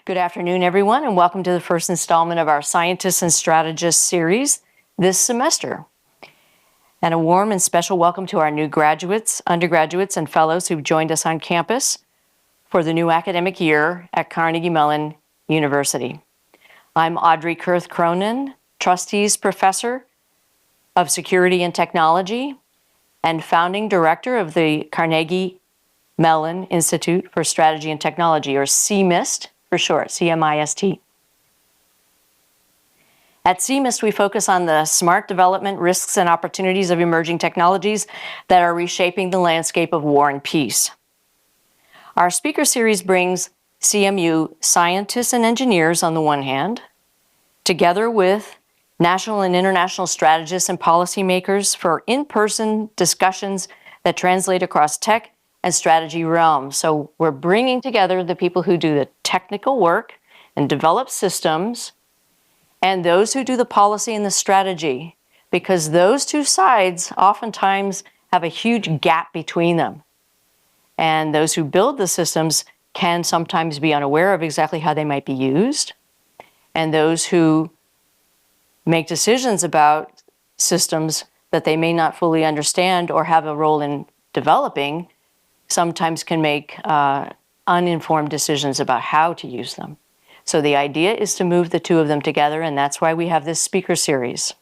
Good afternoon, everyone, and welcome to the first installment of our Scientists and Strategists series this semester. And a warm and special welcome to our new graduates, undergraduates, and fellows who've joined us on campus for the new academic year at Carnegie Mellon University. I'm Audrey Kurth Cronin, Trustees Professor of Security and Technology and founding director of the Carnegie Mellon Institute for Strategy and Technology, or CMIST for short, CMIST. At CMIST, we focus on the smart development, risks, and opportunities of emerging technologies that are reshaping the landscape of war and peace. Our speaker series brings CMU scientists and engineers on the one hand, together with national and international strategists and policymakers for in-person discussions that translate across tech and strategy realms. So we're bringing together the people who do the technical work and develop systems and those who do the policy and the strategy, because those two sides oftentimes have a huge gap between them. And those who build the systems can sometimes be unaware of exactly how they might be used. And those who make decisions about systems that they may not fully understand or have a role in developing sometimes can make uninformed decisions about how to use them. So the idea is to move the two of them together, and that's why we have this speaker series.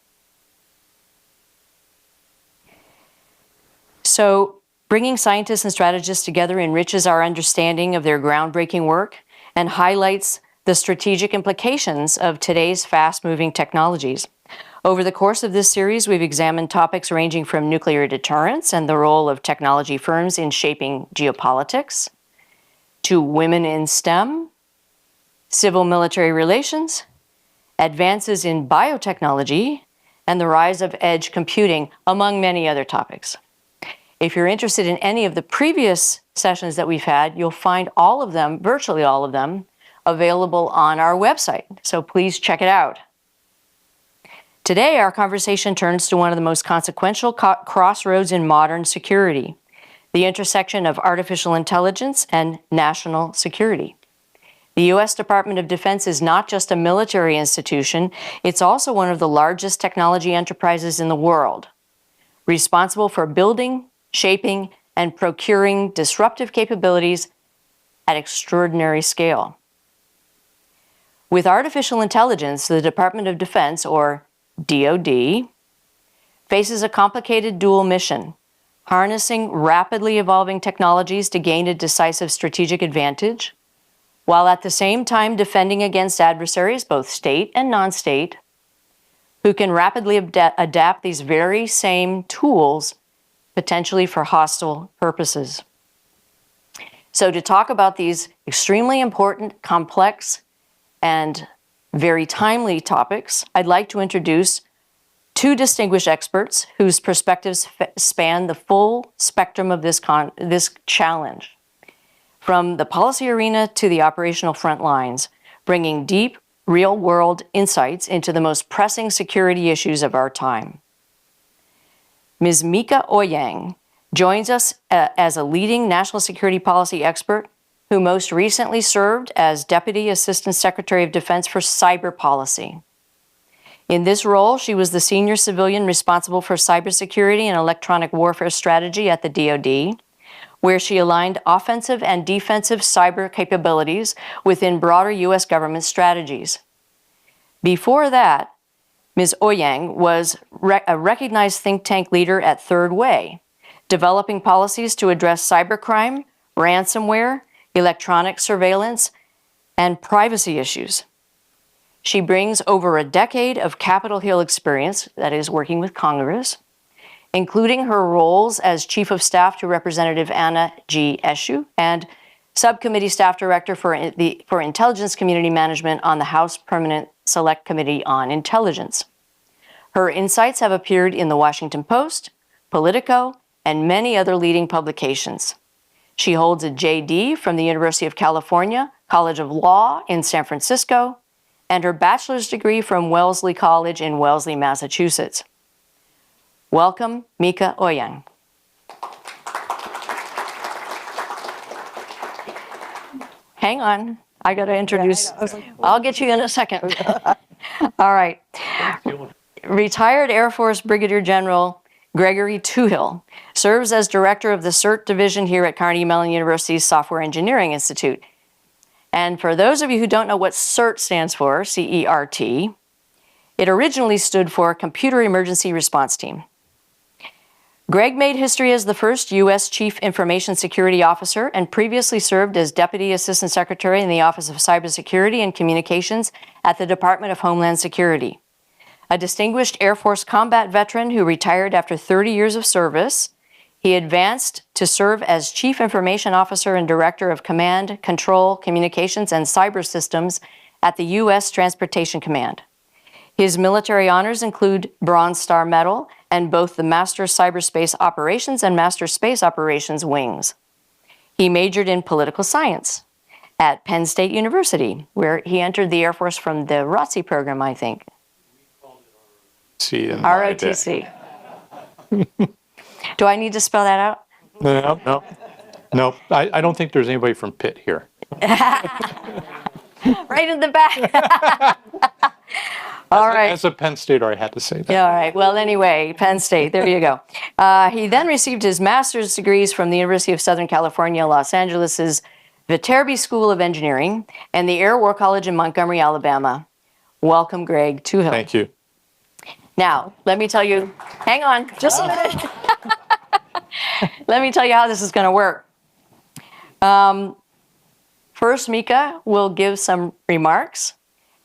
So bringing scientists and strategists together enriches our understanding of their groundbreaking work and highlights the strategic implications of today's fast-moving technologies. Over the course of this series, we've examined topics ranging from nuclear deterrence and the role of technology firms in shaping geopolitics, to women in STEM, civil-military relations, advances in biotechnology, and the rise of edge computing, among many other topics. If you're interested in any of the previous sessions that we've had, you'll find all of them, virtually all of them, available on our website, so please check it out. Today, our conversation turns to one of the most consequential crossroads in modern security, the intersection of artificial intelligence and national security. The U.S. Department of Defense is not just a military institution, it's also one of the largest technology enterprises in the world, responsible for building, shaping, and procuring disruptive capabilities at extraordinary scale. With artificial intelligence, the Department of Defense, or DoD, faces a complicated dual mission, harnessing rapidly evolving technologies to gain a decisive strategic advantage, while at the same time defending against adversaries, both state and non-state, who can rapidly adapt these very same tools potentially for hostile purposes. So to talk about these extremely important, complex, and very timely topics, I'd like to introduce two distinguished experts whose perspectives span the full spectrum of this challenge, from the policy arena to the operational front lines, bringing deep, real-world insights into the most pressing security issues of our time. Ms. Mika Oyang joins us as a leading national security policy expert who most recently served as Deputy Assistant Secretary of Defense for Cyber Policy. In this role, she was the senior civilian responsible for cybersecurity and electronic warfare strategy at the DoD, where she aligned offensive and defensive cyber capabilities within broader U.S. government strategies. Before that, Ms. Oyang was a recognized think tank leader at Third Way, developing policies to address cybercrime, ransomware, electronic surveillance, and privacy issues. She brings over a decade of Capitol Hill experience, that is, working with Congress, including her roles as Chief of Staff to Representative Anna G. Eshoo and Subcommittee Staff Director for Intelligence Community Management on the House Permanent Select Committee on Intelligence. Her insights have appeared in the Washington Post, Politico, and many other leading publications. She holds a JD from the University of California College of Law in San Francisco and her bachelor's degree from Wellesley College in Wellesley, Massachusetts. Welcome, Mika Oyang. Hang on. I got to introduce. I'll get you in a second. All right. Retired Air Force Brigadier General Gregory Tuhill serves as director of the CERT division here at Carnegie Mellon University's Software Engineering Institute. And for those of you who don't know what CERT stands for, C-E-R-T, it originally stood for Computer Emergency Response Team. Greg made history as the first U.S. Chief Information Security Officer and previously served as Deputy Assistant Secretary in the Office of Cybersecurity and Communications at the Department of Homeland Security. A distinguished Air Force combat veteran who retired after 30 years of service, he advanced to serve as Chief Information Officer and Director of Command, Control, Communications, and Cyber Systems at the U.S. Transportation Command. His military honors include Bronze Star Medal and both the Master Cyberspace Operations and Master Space Operations wings. He majored in political science at Penn State University, where he entered the Air Force from the ROTC program, I think. ROTC. Do I need to spell that out? No. I don't think there's anybody from Pitt here. Right in the back. All right. As a Penn Stater, I had to say that. Yeah, all right. Well, anyway, Penn State, there you go. He then received his master's degrees from the University of Southern California, Los Angeles' Viterbi School of Engineering and the Air War College in Montgomery, Alabama. Welcome, Greg Tuhill. Thank you. Now, let me tell you, hang on just a minute. Let me tell you how this is going to work. First, Mika will give some remarks,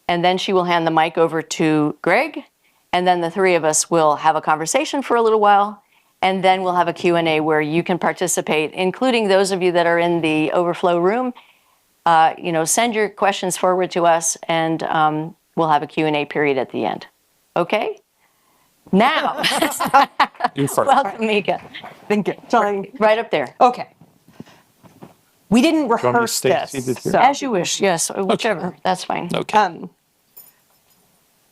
and then she will hand the mic over to Greg, and then the three of us will have a conversation for a little while, and then we'll have a Q&A where you can participate, including those of you that are in the overflow room. Send your questions forward to us, and we'll have a Q&A period at the end. Okay? Now, welcome, Mika. Thank you. Right up there. Okay. We didn't rehearse this. So. As you wish, yes, whichever. Okay. That's fine. Okay.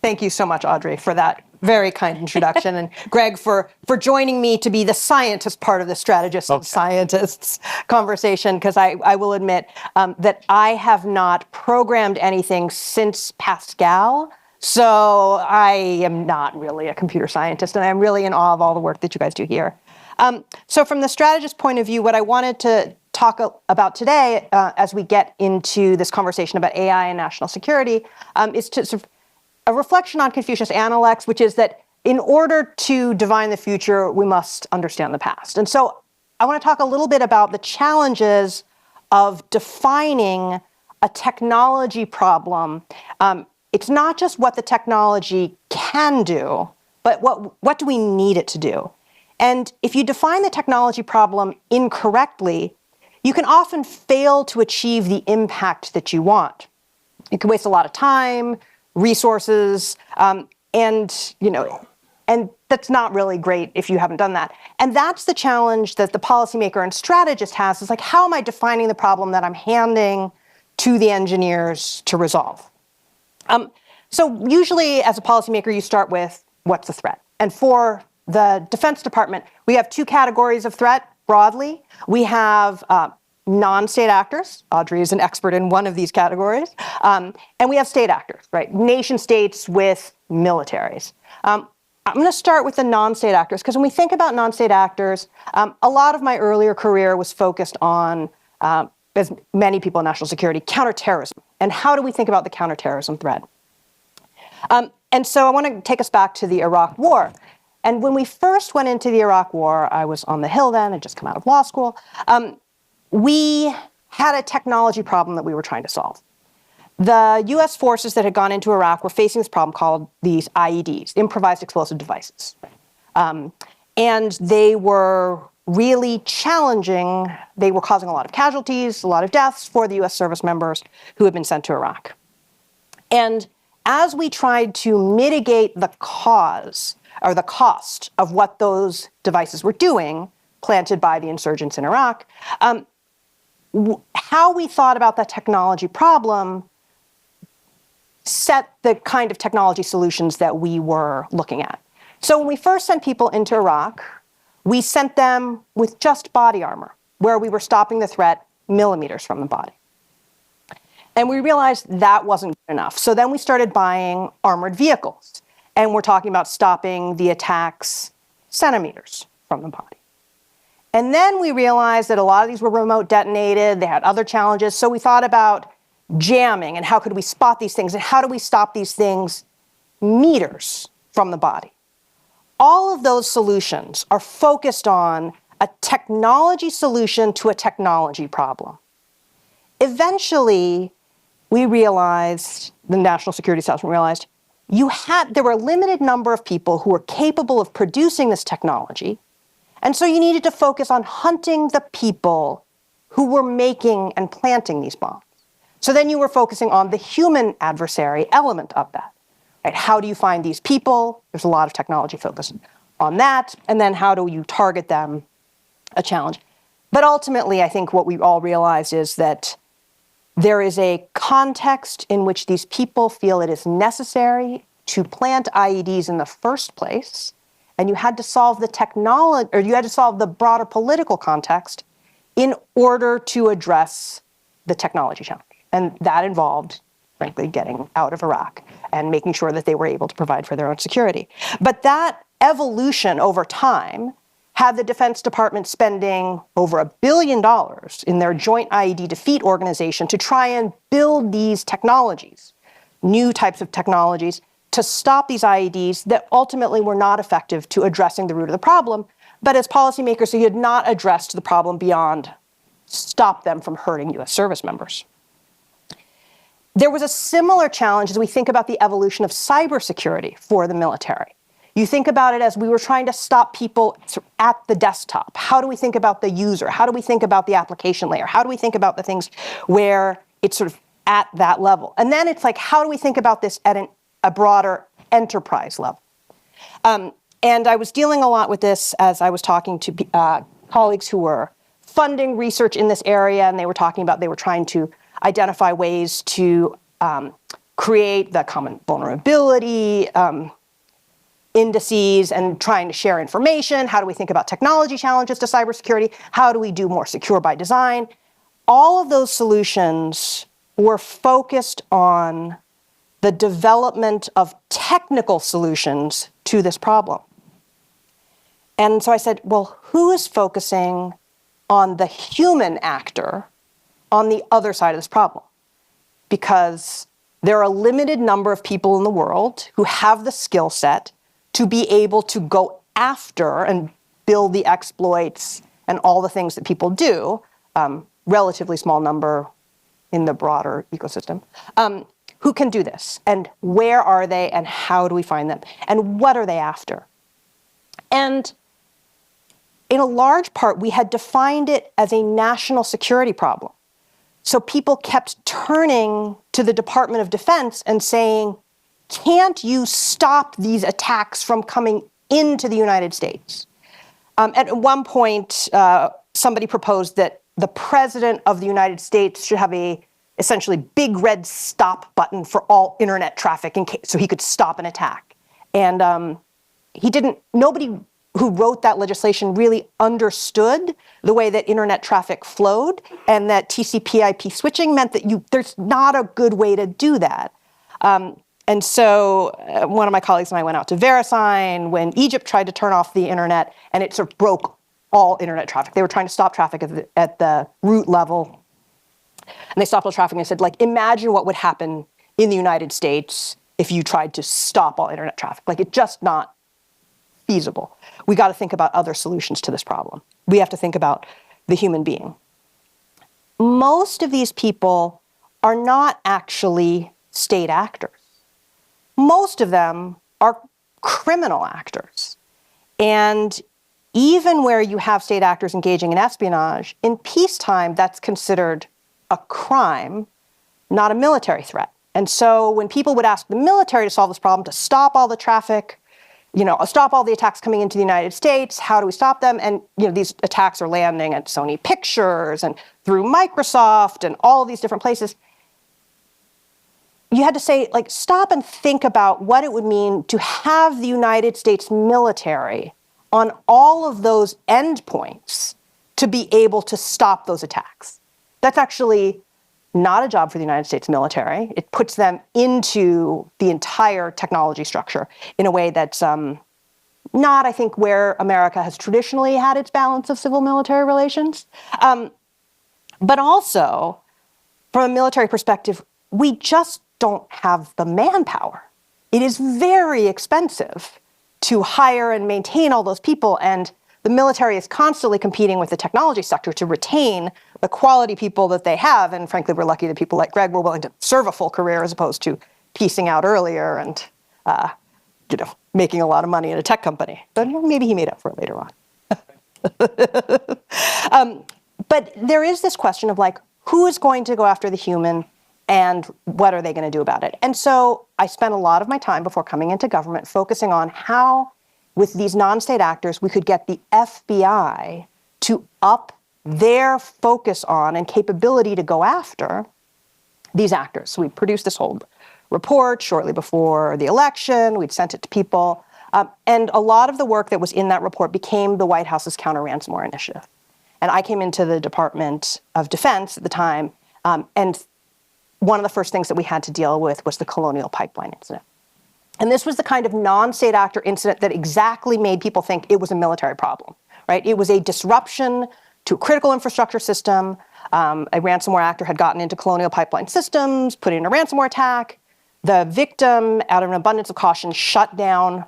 Thank you so much, Audrey, for that very kind introduction, and Greg for joining me to be the scientist part of the strategists and scientists conversation, because I will admit that I have not programmed anything since Pascal. So I am not really a computer scientist, and I'm really in awe of all the work that you guys do here. So from the strategist point of view, what I wanted to talk about today, as we get into this conversation about AI and national security, is to sort of a reflection on Confucius Analects, which is that in order to divine the future, we must understand the past. And so I want to talk a little bit about the challenges of defining a technology problem. It's not just what the technology can do, but what do we need it to do? And if you define the technology problem incorrectly, you can often fail to achieve the impact that you want. You can waste a lot of time, resources, and that's not really great if you haven't done that. And that's the challenge that the policymaker and strategist has, is like, how am I defining the problem that I'm handing to the engineers to resolve? So usually as a policymaker, you start with what's the threat? And for the Defense Department, we have two categories of threat broadly. We have non-state actors. Audrey is an expert in one of these categories. And we have state actors, right? Nation states with militaries. I'm going to start with the non-state actors, because when we think about non-state actors, a lot of my earlier career was focused on, as many people in national security, counterterrorism. And how do we think about the counterterrorism threat? And so I want to take us back to the Iraq War. And when we first went into the Iraq War, I was on the Hill then, I'd just come out of law school. We had a technology problem that we were trying to solve. The US forces that had gone into Iraq were facing this problem called these IEDs, improvised explosive devices. And they were really challenging. They were causing a lot of casualties, a lot of deaths for the US service members who had been sent to Iraq. And as we tried to mitigate the cause or the cost of what those devices were doing, planted by the insurgents in Iraq, how we thought about that technology problem set the kind of technology solutions that we were looking at. So when we first sent people into Iraq, we sent them with just body armor, where we were stopping the threat millimeters from the body. And we realized that wasn't good enough. So then we started buying armored vehicles. And we're talking about stopping the attacks centimeters from the body. And then we realized that a lot of these were remote detonated. They had other challenges. So we thought about jamming and how could we spot these things and how do we stop these things meters from the body. All of those solutions are focused on a technology solution to a technology problem. Eventually, we realized, the National Security Establishment realized, there were a limited number of people who were capable of producing this technology, and so you needed to focus on hunting the people who were making and planting these bombs. So then you were focusing on the human adversary element of that. Right? How do you find these people? There's a lot of technology focus on that, and then how do you target them? A challenge. But ultimately, I think what we all realized is that there is a context in which these people feel it is necessary to plant IEDs in the first place, and you had to solve the technology, or you had to solve the broader political context in order to address the technology challenge. And that involved, frankly, getting out of Iraq and making sure that they were able to provide for their own security. But that evolution over time had the Defense Department spending over $1 billion in their joint IED defeat organization to try and build these technologies, new types of technologies, to stop these IEDs that ultimately were not effective to addressing the root of the problem. But as policymakers, they had not addressed the problem beyond stop them from hurting US service members. There was a similar challenge as we think about the evolution of cybersecurity for the military. You think about it as we were trying to stop people at the desktop. How do we think about the user? How do we think about the application layer? How do we think about the things where it's sort of at that level? And then it's like, how do we think about this at a broader enterprise level? And I was dealing a lot with this as I was talking to colleagues who were funding research in this area, and they were talking about, they were trying to identify ways to create the common vulnerability indices and trying to share information. How do we think about technology challenges to cybersecurity? How do we do more secure by design? All of those solutions were focused on the development of technical solutions to this problem. And so I said, well, who is focusing on the human actor on the other side of this problem? Because there are a limited number of people in the world who have the skill set to be able to go after and build the exploits and all the things that people do, relatively small number in the broader ecosystem, who can do this, and where are they, and how do we find them, and what are they after? And in a large part, we had defined it as a national security problem. So people kept turning to the Department of Defense and saying, can't you stop these attacks from coming into the United States? At one point, somebody proposed that the President of the United States should have a essentially big red stop button for all internet traffic so he could stop an attack. And nobody who wrote that legislation really understood the way that internet traffic flowed, and that TCP/IP switching meant that there's not a good way to do that. And so one of my colleagues and I went out to VeriSign when Egypt tried to turn off the internet, and it sort of broke all internet traffic. They were trying to stop traffic at the root level. And they stopped all traffic, and they said, like, imagine what would happen in the United States if you tried to stop all internet traffic. Like, it's just not feasible. We got to think about other solutions to this problem. We have to think about the human being. Most of these people are not actually state actors. Most of them are criminal actors. And even where you have state actors engaging in espionage, in peacetime, that's considered a crime, not a military threat. And so when people would ask the military to solve this problem, to stop all the traffic, stop all the attacks coming into the United States, how do we stop them? And these attacks are landing at Sony Pictures and through Microsoft and all of these different places. You had to say, like, stop and think about what it would mean to have the United States military on all of those endpoints to be able to stop those attacks. That's actually not a job for the United States military. It puts them into the entire technology structure in a way that's not, I think, where America has traditionally had its balance of civil-military relations. But also, from a military perspective, we just don't have the manpower. It is very expensive to hire and maintain all those people, and the military is constantly competing with the technology sector to retain the quality people that they have. And frankly, we're lucky that people like Greg were willing to serve a full career as opposed to piecing out earlier and making a lot of money in a tech company. But maybe he made up for it later on. But there is this question of like, who is going to go after the human and what are they going to do about it? And so I spent a lot of my time before coming into government focusing on how, with these non-state actors, we could get the FBI to up their focus on and capability to go after these actors. So we produced this whole report shortly before the election. We'd sent it to people. And a lot of the work that was in that report became the White House's counter-ransomware initiative. And I came into the Department of Defense at the time, and one of the first things that we had to deal with was the Colonial Pipeline incident. And this was the kind of non-state actor incident that exactly made people think it was a military problem, right? It was a disruption to a critical infrastructure system. A ransomware actor had gotten into Colonial Pipeline systems, put in a ransomware attack. The victim, out of an abundance of caution, shut down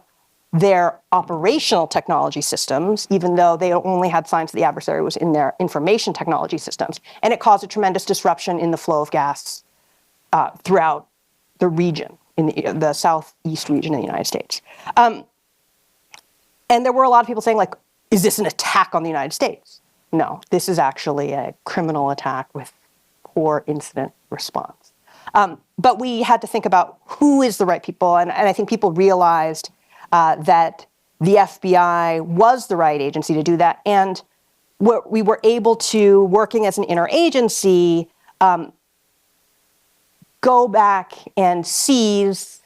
their operational technology systems, even though they only had signs that the adversary was in their information technology systems. And it caused a tremendous disruption in the flow of gas throughout the region, in the southeast region of the United States. And there were a lot of people saying, like, is this an attack on the United States? No, this is actually a criminal attack with poor incident response. But we had to think about who is the right people, and I think people realized that the FBI was the right agency to do that, and we were able to, working as an interagency, go back and seize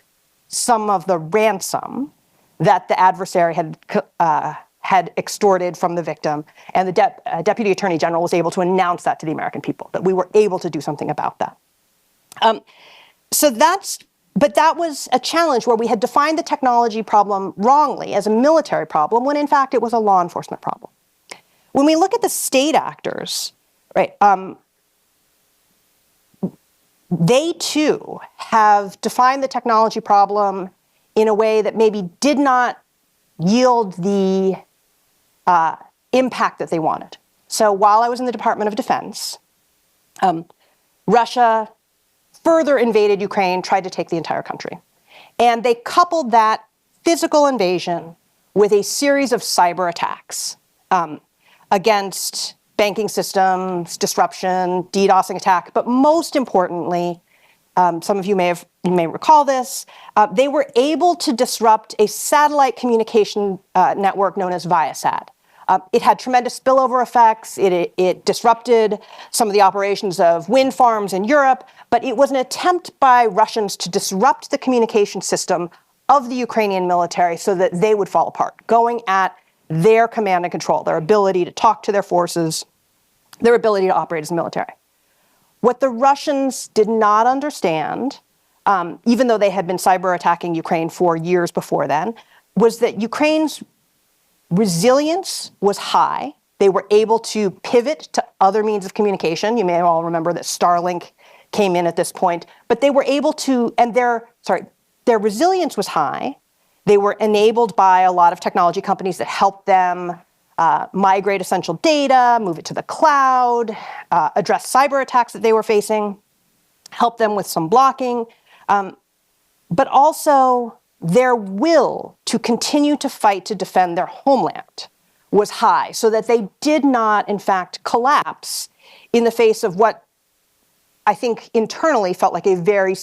some of the ransom that the adversary had extorted from the victim, and the Deputy Attorney General was able to announce that to the American people, that we were able to do something about that. But that was a challenge where we had defined the technology problem wrongly as a military problem, when in fact it was a law enforcement problem. When we look at the state actors, right, they too have defined the technology problem in a way that maybe did not yield the impact that they wanted. So while I was in the Department of Defense, Russia further invaded Ukraine, tried to take the entire country. And they coupled that physical invasion with a series of cyber attacks against banking systems, disruption, DDoSing attack, but most importantly, some of you may recall this, they were able to disrupt a satellite communication network known as Viasat. It had tremendous spillover effects. It disrupted some of the operations of wind farms in Europe, but it was an attempt by Russians to disrupt the communication system of the Ukrainian military so that they would fall apart, going at their command and control, their ability to talk to their forces, their ability to operate as a military. What the Russians did not understand, even though they had been cyber attacking Ukraine for years before then, was that Ukraine's resilience was high. They were able to pivot to other means of communication. You may all remember that Starlink came in at this point, but they were able to, and their resilience was high. They were enabled by a lot of technology companies that helped them migrate essential data, move it to the cloud, address cyber attacks that they were facing, help them with some blocking, but also their will to continue to fight to defend their homeland was high, so that they did not, in fact, collapse in the face of what I think internally felt like a very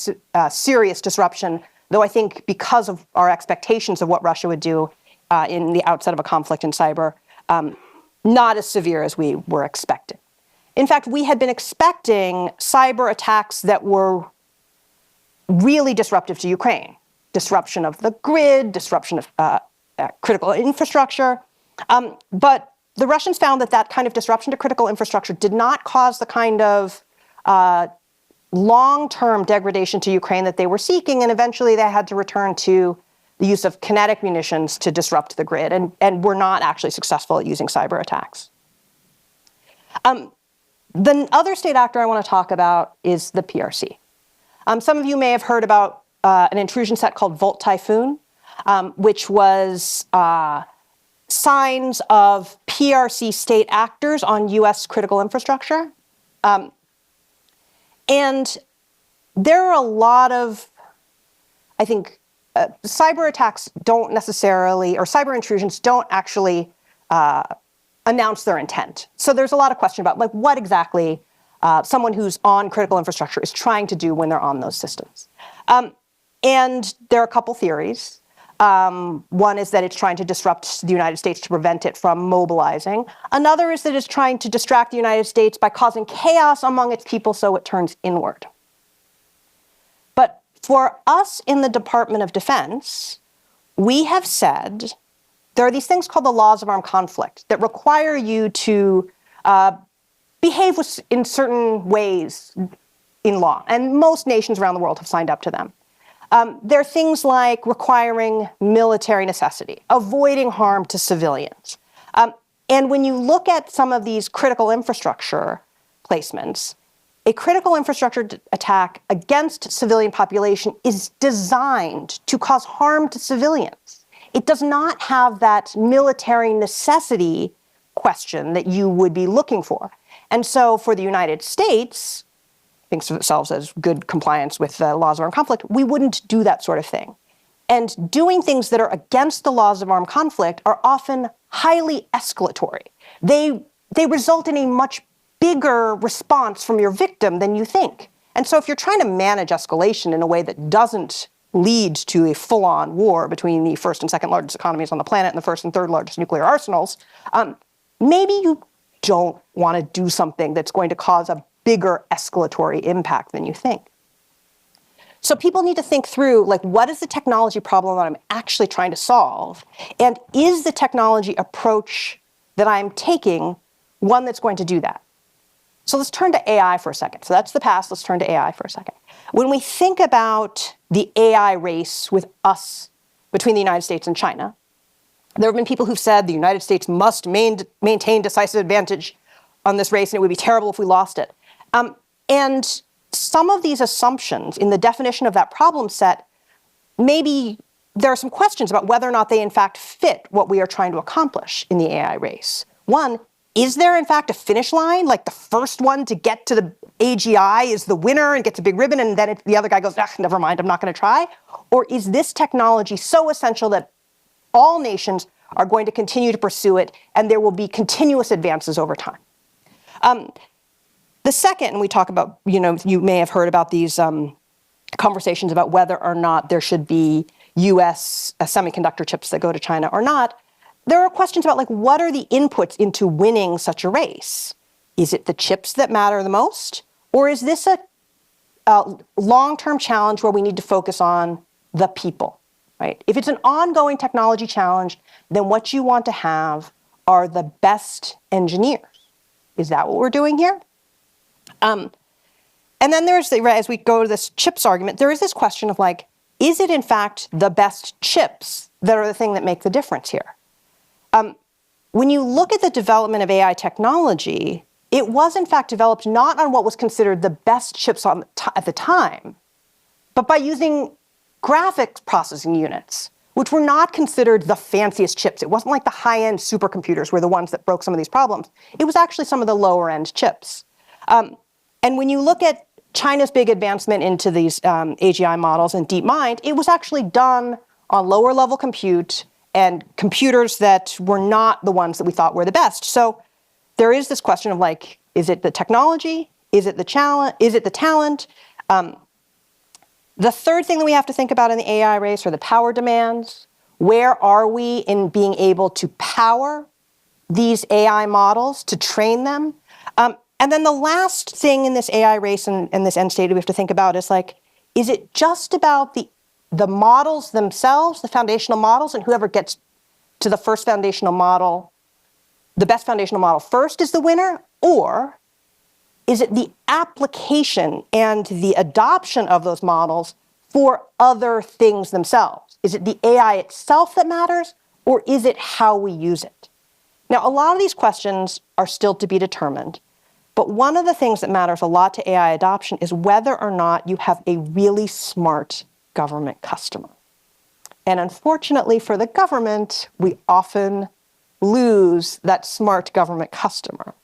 serious disruption, though I think because of our expectations of what Russia would do in the outset of a conflict in cyber, not as severe as we were expecting. In fact, we had been expecting cyber attacks that were really disruptive to Ukraine. Disruption of the grid, disruption of critical infrastructure. But the Russians found that that kind of disruption to critical infrastructure did not cause the kind of long-term degradation to Ukraine that they were seeking, and eventually they had to return to the use of kinetic munitions to disrupt the grid, and were not actually successful at using cyber attacks. The other state actor I want to talk about is the PRC. Some of you may have heard about an intrusion set called Volt Typhoon, which was signs of PRC state actors on US critical infrastructure. And there are a lot of, I think, cyber attacks don't necessarily, or cyber intrusions don't actually announce their intent. So there's a lot of question about like what exactly someone who's on critical infrastructure is trying to do when they're on those systems. And there are a couple theories. One is that it's trying to disrupt the United States to prevent it from mobilizing. Another is that it's trying to distract the United States by causing chaos among its people so it turns inward. But for us in the Department of Defense, we have said there are these things called the laws of armed conflict that require you to behave in certain ways in law. And most nations around the world have signed up to them. There are things like requiring military necessity, avoiding harm to civilians. And when you look at some of these critical infrastructure placements, a critical infrastructure attack against civilian population is designed to cause harm to civilians. It does not have that military necessity question that you would be looking for. And so for the United States, thinks of itself as good compliance with the laws of armed conflict, we wouldn't do that sort of thing. And doing things that are against the laws of armed conflict are often highly escalatory. They result in a much bigger response from your victim than you think. And so if you're trying to manage escalation in a way that doesn't lead to a full-on war between the first and second largest economies on the planet and the first and third largest nuclear arsenals, maybe you don't want to do something that's going to cause a bigger escalatory impact than you think. So people need to think through, like, what is the technology problem that I'm actually trying to solve? And is the technology approach that I'm taking one that's going to do that? So let's turn to AI for a second. So that's the past. Let's turn to AI for a second. When we think about the AI race with us between the United States and China, there have been people who've said the United States must maintain decisive advantage on this race, and it would be terrible if we lost it. And some of these assumptions in the definition of that problem set, maybe there are some questions about whether or not they in fact fit what we are trying to accomplish in the AI race. One, is there in fact a finish line? Like the first one to get to the AGI is the winner and gets a big ribbon, and then the other guy goes, never mind, I'm not going to try? Or is this technology so essential that all nations are going to continue to pursue it, and there will be continuous advances over time? The second, and we talk about, you may have heard about these conversations about whether or not there should be US semiconductor chips that go to China or not. There are questions about, like, what are the inputs into winning such a race? Is it the chips that matter the most? Or is this a long-term challenge where we need to focus on the people, right? If it's an ongoing technology challenge, then what you want to have are the best engineers. Is that what we're doing here? And then there's, as we go to this chips argument, there is this question of, like, is it in fact the best chips that are the thing that make the difference here? When you look at the development of AI technology, it was in fact developed not on what was considered the best chips at the time, but by using graphics processing units, which were not considered the fanciest chips. It wasn't like the high-end supercomputers were the ones that broke some of these problems. It was actually some of the lower-end chips. And when you look at China's big advancement into these AGI models and DeepMind, it was actually done on lower-level compute and computers that were not the ones that we thought were the best. So there is this question of, like, is it the technology? Is it the challenge? Is it the talent? The third thing that we have to think about in the AI race are the power demands. Where are we in being able to power these AI models, to train them? And then the last thing in this AI race and this end state we have to think about is, like, is it just about the models themselves, the foundational models, and whoever gets to the first foundational model, the best foundational model first is the winner? Or Is it the application and the adoption of those models for other things themselves? Is it the AI itself that matters, or is it how we use it? Now, a lot of these questions are still to be determined, but one of the things that matters a lot to AI adoption is whether or not you have a really smart government customer. And unfortunately for the government, we often lose that smart government customer.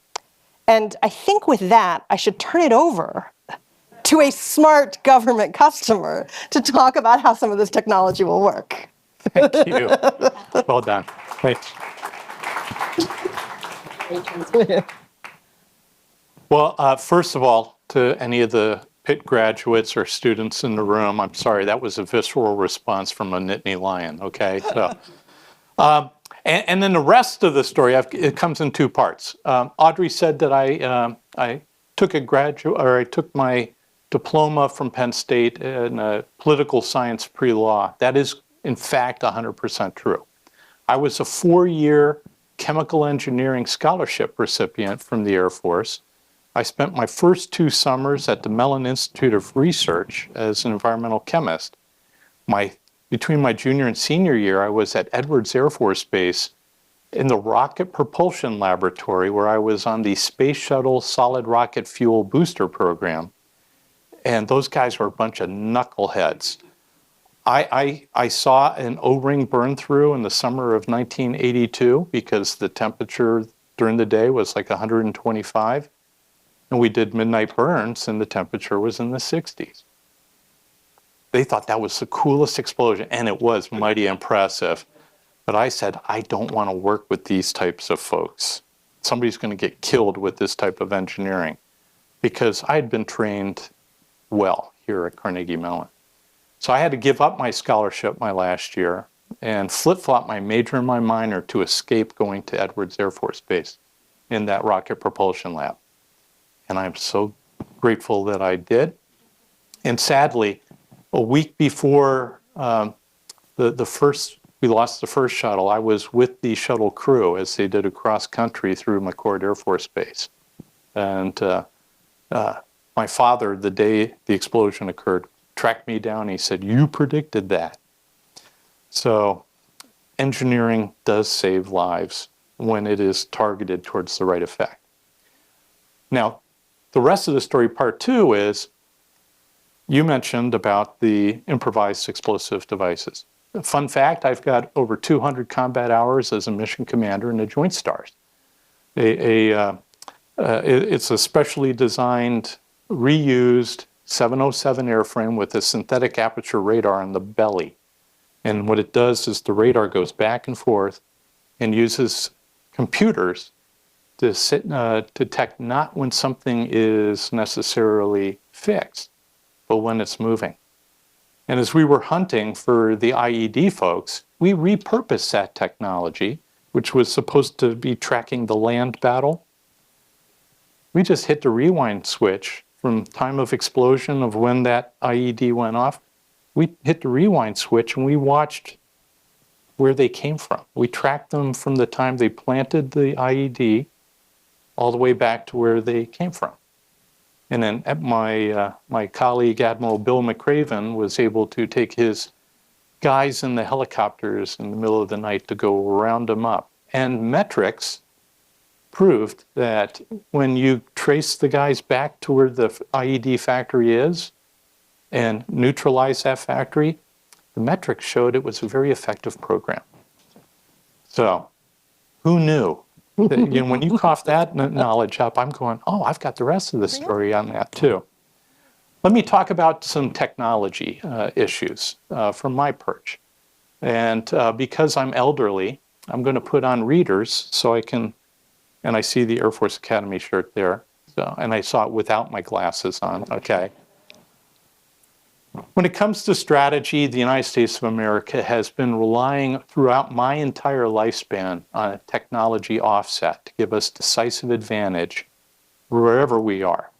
And I think with that, I should turn it over to a smart government customer to talk about how some of this technology will work. Thank you. Well done. Thanks. Well, first of all, to any of the Pitt graduates or students in the room, I'm sorry, that was a visceral response from a Nittany lion, okay? So, and then the rest of the story, it comes in two parts. Audrey said that I took my diploma from Penn State in political science pre-law. That is, in fact, 100% true. I was a 4-year chemical engineering scholarship recipient from the Air Force. I spent my first 2 summers at the Mellon Institute of Research as an environmental chemist. Between my junior and senior year, I was at Edwards Air Force Base in the Rocket Propulsion Laboratory, where I was on the Space Shuttle Solid Rocket Fuel Booster Program. And those guys were a bunch of knuckleheads. I saw an O-ring burn through in the summer of 1982 because the temperature during the day was like 125. And we did midnight burns and the temperature was in the 60s. They thought that was the coolest explosion, and it was mighty impressive. But I said, I don't want to work with these types of folks. Somebody's going to get killed with this type of engineering, because I had been trained well here at Carnegie Mellon. So I had to give up my scholarship my last year and flip-flop my major and my minor to escape going to Edwards Air Force Base in that rocket propulsion lab. And I'm so grateful that I did. And sadly, a week before we lost the first shuttle, I was with the shuttle crew as they did a cross-country through McChord Air Force Base. And my father, the day the explosion occurred, tracked me down. He said, "You predicted that." So engineering does save lives when it is targeted towards the right effect. Now, the rest of the story, part 2, is you mentioned about the improvised explosive devices. Fun fact, I've got over 200 combat hours as a mission commander in the Joint Stars. It's a specially designed, reused 707 airframe with a synthetic aperture radar on the belly. And what it does is the radar goes back and forth and uses computers to detect not when something is necessarily fixed, but when it's moving. And as we were hunting for the IED folks, we repurposed that technology, which was supposed to be tracking the land battle. We just hit the rewind switch from time of explosion of when that IED went off. We hit the rewind switch and we watched where they came from. We tracked them from the time they planted the IED all the way back to where they came from. And then my colleague, Admiral Bill McRaven, was able to take his guys in the helicopters in the middle of the night to go round them up. And metrics proved that when you trace the guys back to where the IED factory is and neutralize that factory, the metrics showed it was a very effective program. So who knew? That, when you cough that knowledge up, I'm going, oh, I've got the rest of the story on that too. Let me talk about some technology issues from my perch. And because I'm elderly, I'm going to put on readers so I can, and I see the Air Force Academy shirt there, so, and I saw it without my glasses on, okay. When it comes to strategy, the United States of America has been relying throughout my entire lifespan on a technology offset to give us decisive advantage wherever we are.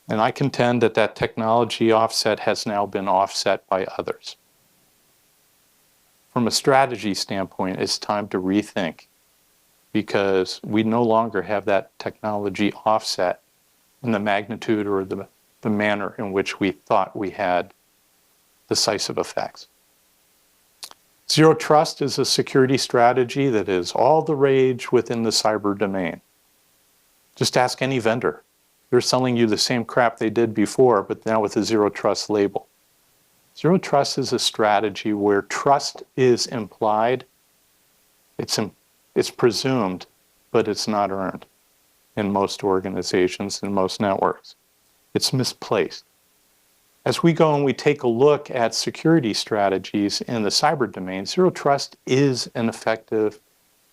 And I contend that that technology offset has now been offset by others. From a strategy standpoint, it's time to rethink, because we no longer have that technology offset in the magnitude or the manner in which we thought we had decisive effects. Zero trust is a security strategy that is all the rage within the cyber domain. Just ask any vendor. They're selling you the same crap they did before, but now with a zero trust label. Zero trust is a strategy where trust is implied, it's presumed, but it's not earned in most organizations and most networks. It's misplaced. As we go and we take a look at security strategies in the cyber domain, zero trust is an effective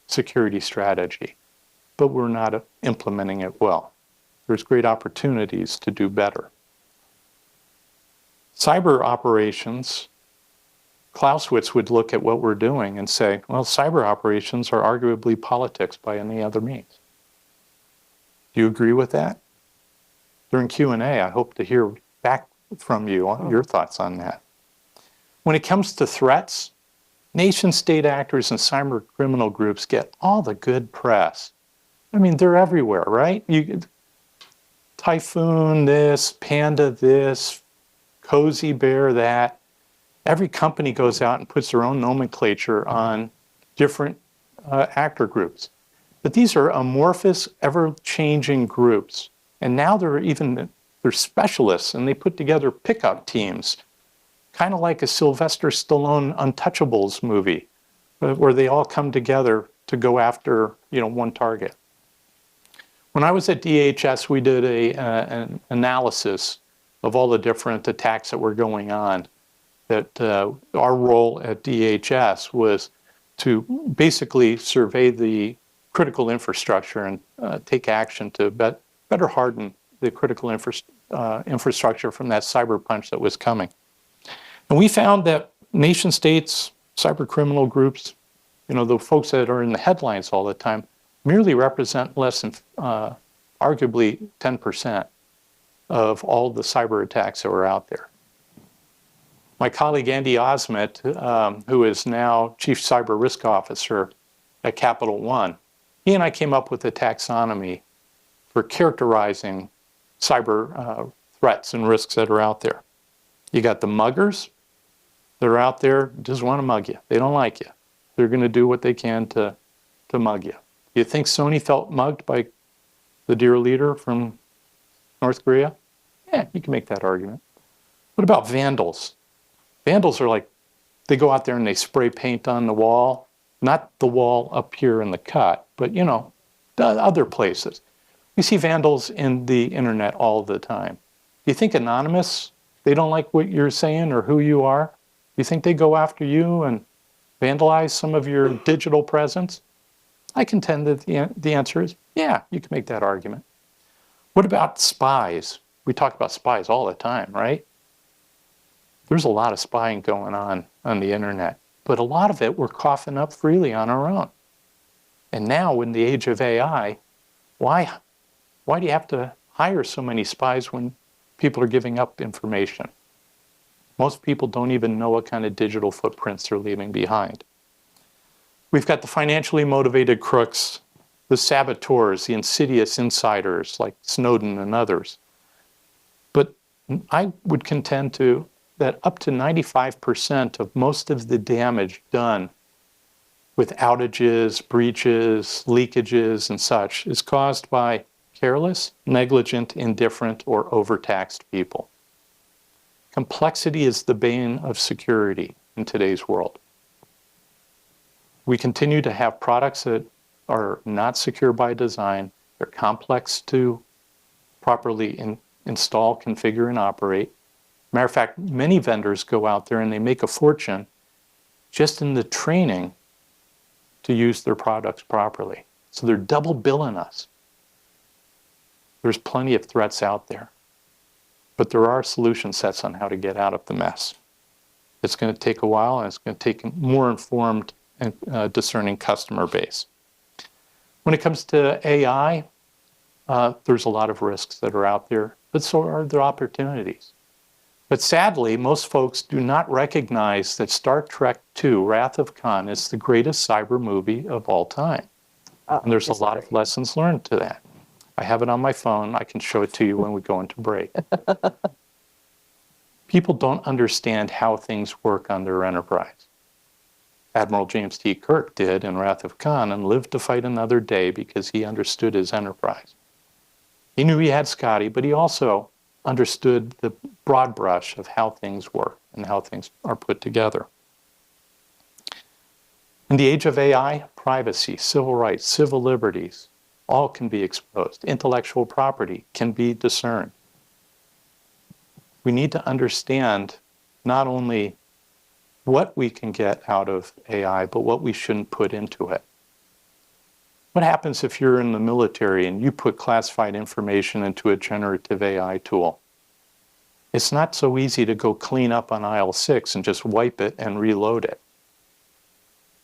security strategy, but we're not implementing it well. There's great opportunities to do better. Cyber operations, Clausewitz would look at what we're doing and say, well, cyber operations are arguably politics by any other means. Do you agree with that? During Q&A, I hope to hear back from you on your thoughts on that. When it comes to threats, nation-state actors and cyber criminal groups get all the good press. I mean, they're everywhere, right? Typhoon this, Panda this, Cozy Bear that. Every company goes out and puts their own nomenclature on different actor groups. But these are amorphous, ever-changing groups. And now they're specialists, and they put together pickup teams, kind of like a Sylvester Stallone Untouchables movie, where they all come together to go after, one target. When I was at DHS, we did an analysis of all the different attacks that were going on. That our role at DHS was to basically survey the critical infrastructure and take action to better harden the critical infrastructure from that cyber punch that was coming. And we found that nation states, cyber criminal groups, the folks that are in the headlines all the time, merely represent less than arguably 10% of all the cyber attacks that were out there. My colleague Andy Osment, who is now Chief Cyber Risk Officer at Capital One, he and I came up with a taxonomy for characterizing cyber threats and risks that are out there. You got the muggers that are out there, just want to mug you. They don't like you. They're going to do what they can to mug you. You think Sony felt mugged by the dear leader from North Korea? Yeah, you can make that argument. What about vandals? Vandals are like, they go out there and they spray paint on the wall, not the wall up here in the cut, but the other places. We see vandals in the internet all the time. Do you think anonymous, they don't like what you're saying or who you are? Do you think they go after you and vandalize some of your digital presence? I contend that the answer is, yeah, you can make that argument. What about spies? We talk about spies all the time, right? There's a lot of spying going on the internet, but a lot of it we're coughing up freely on our own. And now in the age of AI, why do you have to hire so many spies when people are giving up information? Most people don't even know what kind of digital footprints they're leaving behind. We've got the financially motivated crooks, the saboteurs, the insidious insiders like Snowden and others. But I would contend that up to 95% of most of the damage done with outages, breaches, leakages, and such is caused by careless, negligent, indifferent, or overtaxed people. Complexity is the bane of security in today's world. We continue to have products that are not secure by design. They're complex to properly install, configure, and operate. Matter of fact, many vendors go out there and they make a fortune just in the training to use their products properly. So they're double billing us. There's plenty of threats out there, but there are solution sets on how to get out of the mess. It's going to take a while, and it's going to take a more informed and discerning customer base. When it comes to AI, there's a lot of risks that are out there, but so are there opportunities. But sadly, most folks do not recognize that Star Trek II, Wrath of Khan, is the greatest cyber movie of all time. And there's a lot of lessons learned to that. I have it on my phone. I can show it to you when we go into break. People don't understand how things work on their enterprise. Admiral James T. Kirk did in Wrath of Khan and lived to fight another day because he understood his enterprise. He knew he had Scotty, but he also understood the broad brush of how things work and how things are put together. In the age of AI, privacy, civil rights, civil liberties, all can be exposed. Intellectual property can be discerned. We need to understand not only what we can get out of AI, but what we shouldn't put into it. What happens if you're in the military and you put classified information into a generative AI tool? It's not so easy to go clean up on aisle 6 and just wipe it and reload it.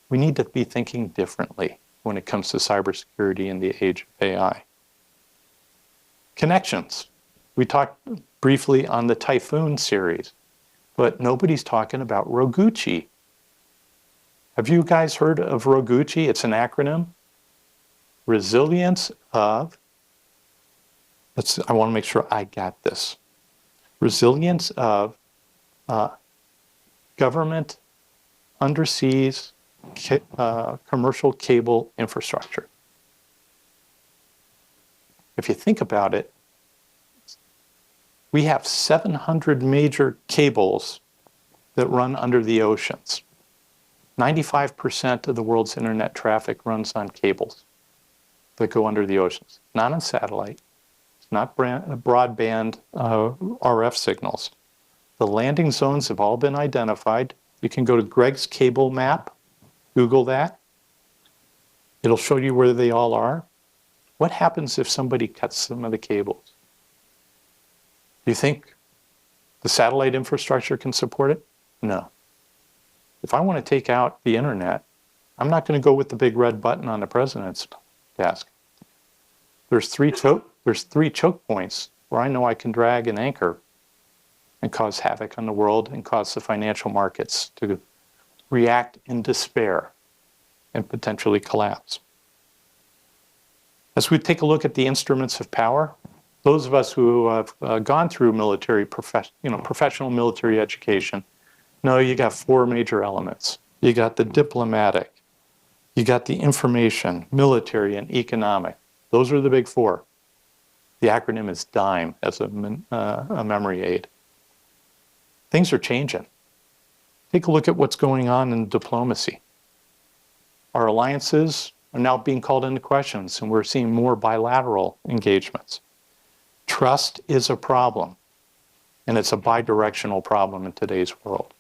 We need to be thinking differently when it comes to cybersecurity in the age of AI. Connections. We talked briefly on the Typhoon series, but nobody's talking about Roguchi. Have you guys heard of Roguchi? It's an acronym. Resilience of, I want to make sure I got this. Resilience of government underseas commercial cable infrastructure. If you think about it, we have 700 major cables that run under the oceans. 95% of the world's internet traffic runs on cables that go under the oceans, not on satellite. It's not broadband RF signals. The landing zones have all been identified. You can go to Greg's cable map, Google that. It'll show you where they all are. What happens if somebody cuts some of the cables? Do you think the satellite infrastructure can support it? No. If I want to take out the internet, I'm not going to go with the big red button on the president's desk. There's three choke points where I know I can drag an anchor and cause havoc on the world and cause the financial markets to react in despair and potentially collapse. As we take a look at the instruments of power, those of us who have gone through professional military education know you got 4 major elements. You got the diplomatic, you got the information, military, and economic. Those are the big 4. The acronym is DIME as a memory aid. Things are changing. Take a look at what's going on in diplomacy. Our alliances are now being called into questions, and we're seeing more bilateral engagements. Trust is a problem, and it's a bidirectional problem in today's world.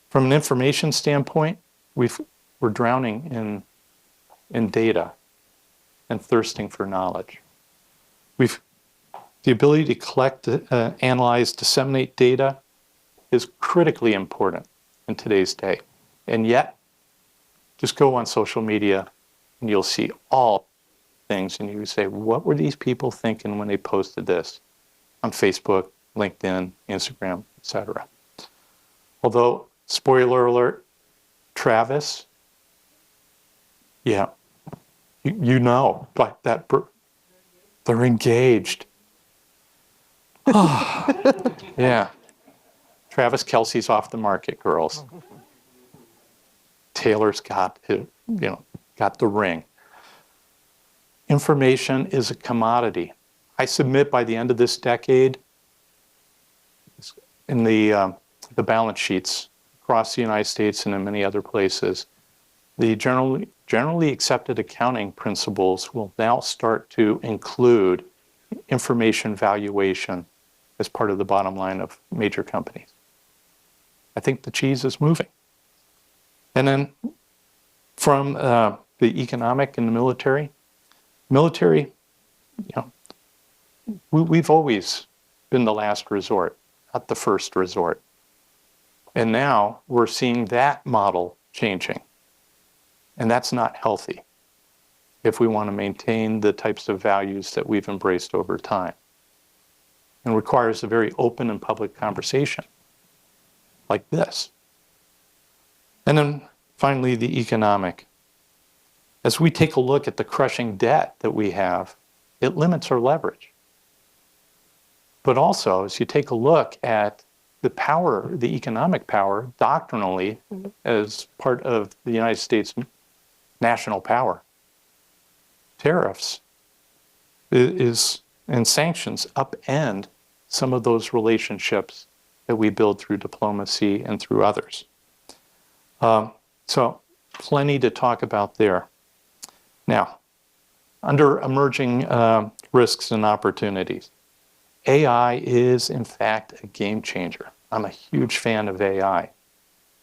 From an information standpoint, we're drowning in data and thirsting for knowledge. The ability to collect, analyze, disseminate data is critically important in today's day. And yet, just go on social media and you'll see all things and you say, what were these people thinking when they posted this on Facebook, LinkedIn, Instagram, etc. Although, spoiler alert, Travis, yeah, you know, but they're engaged. Yeah. Travis Kelce's off the market, girls. Taylor's got the ring. Information is a commodity. I submit by the end of this decade, in the balance sheets across the United States and in many other places, the generally accepted accounting principles will now start to include information valuation as part of the bottom line of major companies. I think the cheese is moving. And then from the economic and the military, we've always been the last resort, not the first resort. And now we're seeing that model changing. And that's not healthy if we want to maintain the types of values that we've embraced over time. And requires a very open and public conversation like this. And then finally, the economic. As we take a look at the crushing debt that we have, it limits our leverage. But also, as you take a look at the power, the economic power, doctrinally, as part of the United States national power, tariffs and sanctions upend some of those relationships that we build through diplomacy and through others. So plenty to talk about there. Now, under emerging risks and opportunities, AI is, in fact, a game changer. I'm a huge fan of AI.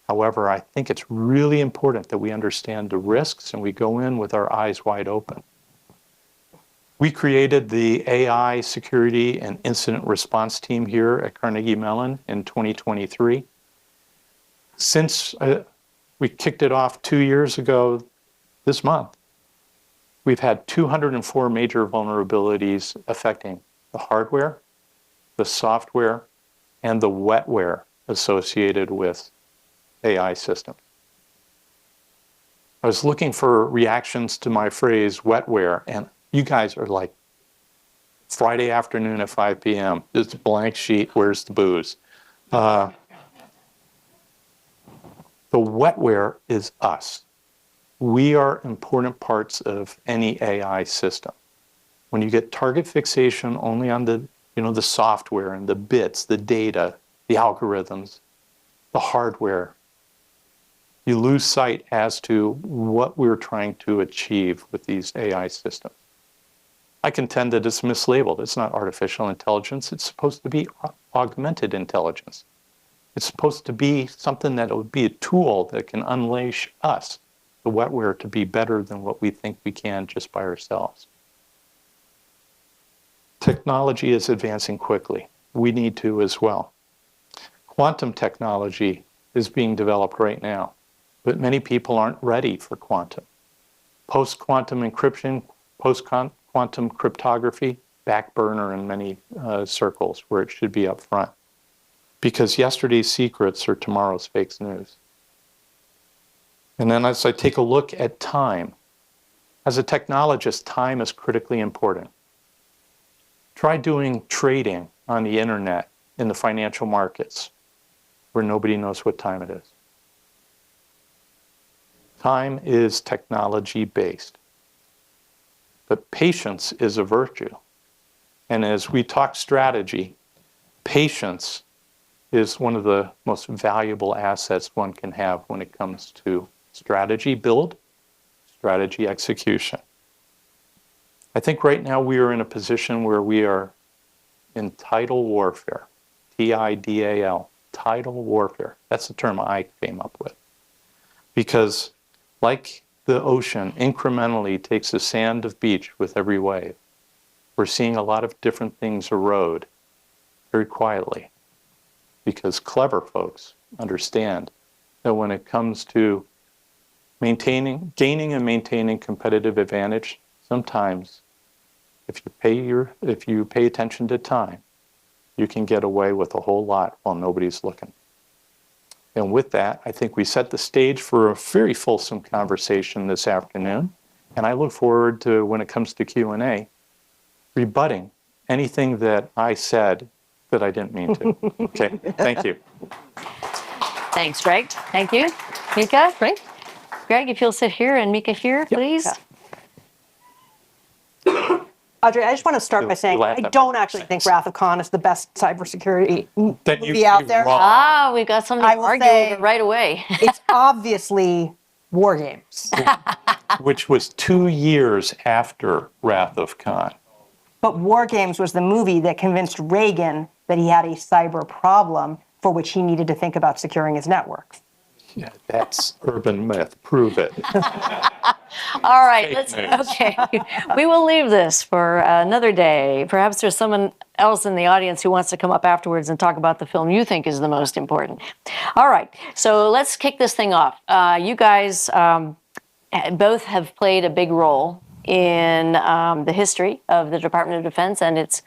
However, I think it's really important that we understand the risks and we go in with our eyes wide open. We created the AI security and incident response team here at Carnegie Mellon in 2023. Since we kicked it off 2 years ago this month, we've had 204 major vulnerabilities affecting the hardware, the software, and the wetware associated with AI systems. I was looking for reactions to my phrase wetware, and you guys are like, Friday afternoon at 5 p.m., just a blank sheet, where's the booze? The wetware is us. We are important parts of any AI system. When you get target fixation only on the software and the bits, the data, the algorithms, the hardware, you lose sight as to what we're trying to achieve with these AI systems. I contend that it's mislabeled. It's not artificial intelligence. It's supposed to be augmented intelligence. It's supposed to be something that would be a tool that can unleash us, the wetware, to be better than what we think we can just by ourselves. Technology is advancing quickly. We need to as well. Quantum technology is being developed right now, but many people aren't ready for quantum. Post-quantum encryption, post-quantum cryptography, back burner in many circles where it should be up front. Because yesterday's secrets are tomorrow's fake news. And then as I take a look at time, as a technologist, time is critically important. Try doing trading on the internet in the financial markets where nobody knows what time it is. Time is technology-based. But patience is a virtue. And as we talk strategy, patience is one of the most valuable assets one can have when it comes to strategy build, strategy execution. I think right now we are in a position where we are in tidal warfare, T-I-D-A-L, tidal warfare. That's the term I came up with. Because like the ocean incrementally takes the sand of beach with every wave, we're seeing a lot of different things erode very quietly. Because clever folks understand that when it comes to gaining and maintaining competitive advantage, sometimes if you pay attention to time, you can get away with a whole lot while nobody's looking. And with that, I think we set the stage for a very fulsome conversation this afternoon. And I look forward to, when it comes to Q&A, rebutting anything that I said that I didn't mean to. Okay, thank you. Thanks, Greg. Thank you. Mika? Great. Greg, if you'll sit here and Mika here, please. Yeah. Audrey, I just want to start by saying I don't actually think Wrath of Khan is the best cybersecurity movie out there. Ah, we've got something to argue over right away. It's obviously War Games. Which was 2 years after Wrath of Khan. But War Games was the movie that convinced Reagan that he had a cyber problem for which he needed to think about securing his networks. Yeah, that's urban myth. Prove it. All right, okay. We will leave this for another day. Perhaps there's someone else in the audience who wants to come up afterwards and talk about the film you think is the most important. All right, so let's kick this thing off. You guys both have played a big role in the history of the Department of Defense and its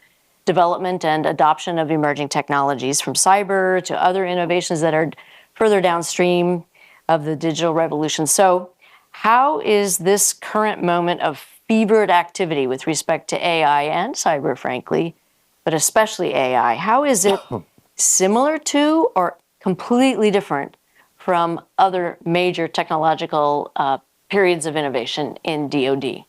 development and adoption of emerging technologies, from cyber to other innovations that are further downstream of the digital revolution. So How is this current moment of fevered activity with respect to AI and cyber, frankly, but especially AI, how is it similar to or completely different from other major technological periods of innovation in DoD?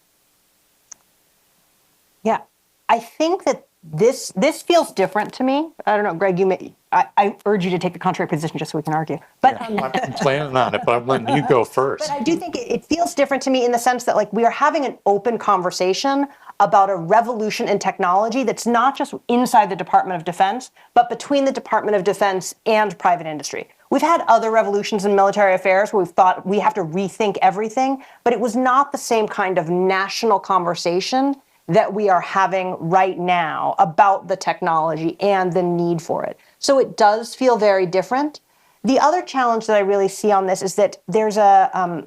Yeah, I think that this feels different to me. I don't know, Greg. I urge you to take the contrary position just so we can argue. But I'm planning on it, but I'm letting you go first. But I do think it feels different to me in the sense that, like, we are having an open conversation about a revolution in technology that's not just inside the Department of Defense, but between the Department of Defense and private industry. We've had other revolutions in military affairs where we've thought we have to rethink everything, but it was not the same kind of national conversation that we are having right now about the technology and the need for it. So it does feel very different. The other challenge that I really see on this is that there's the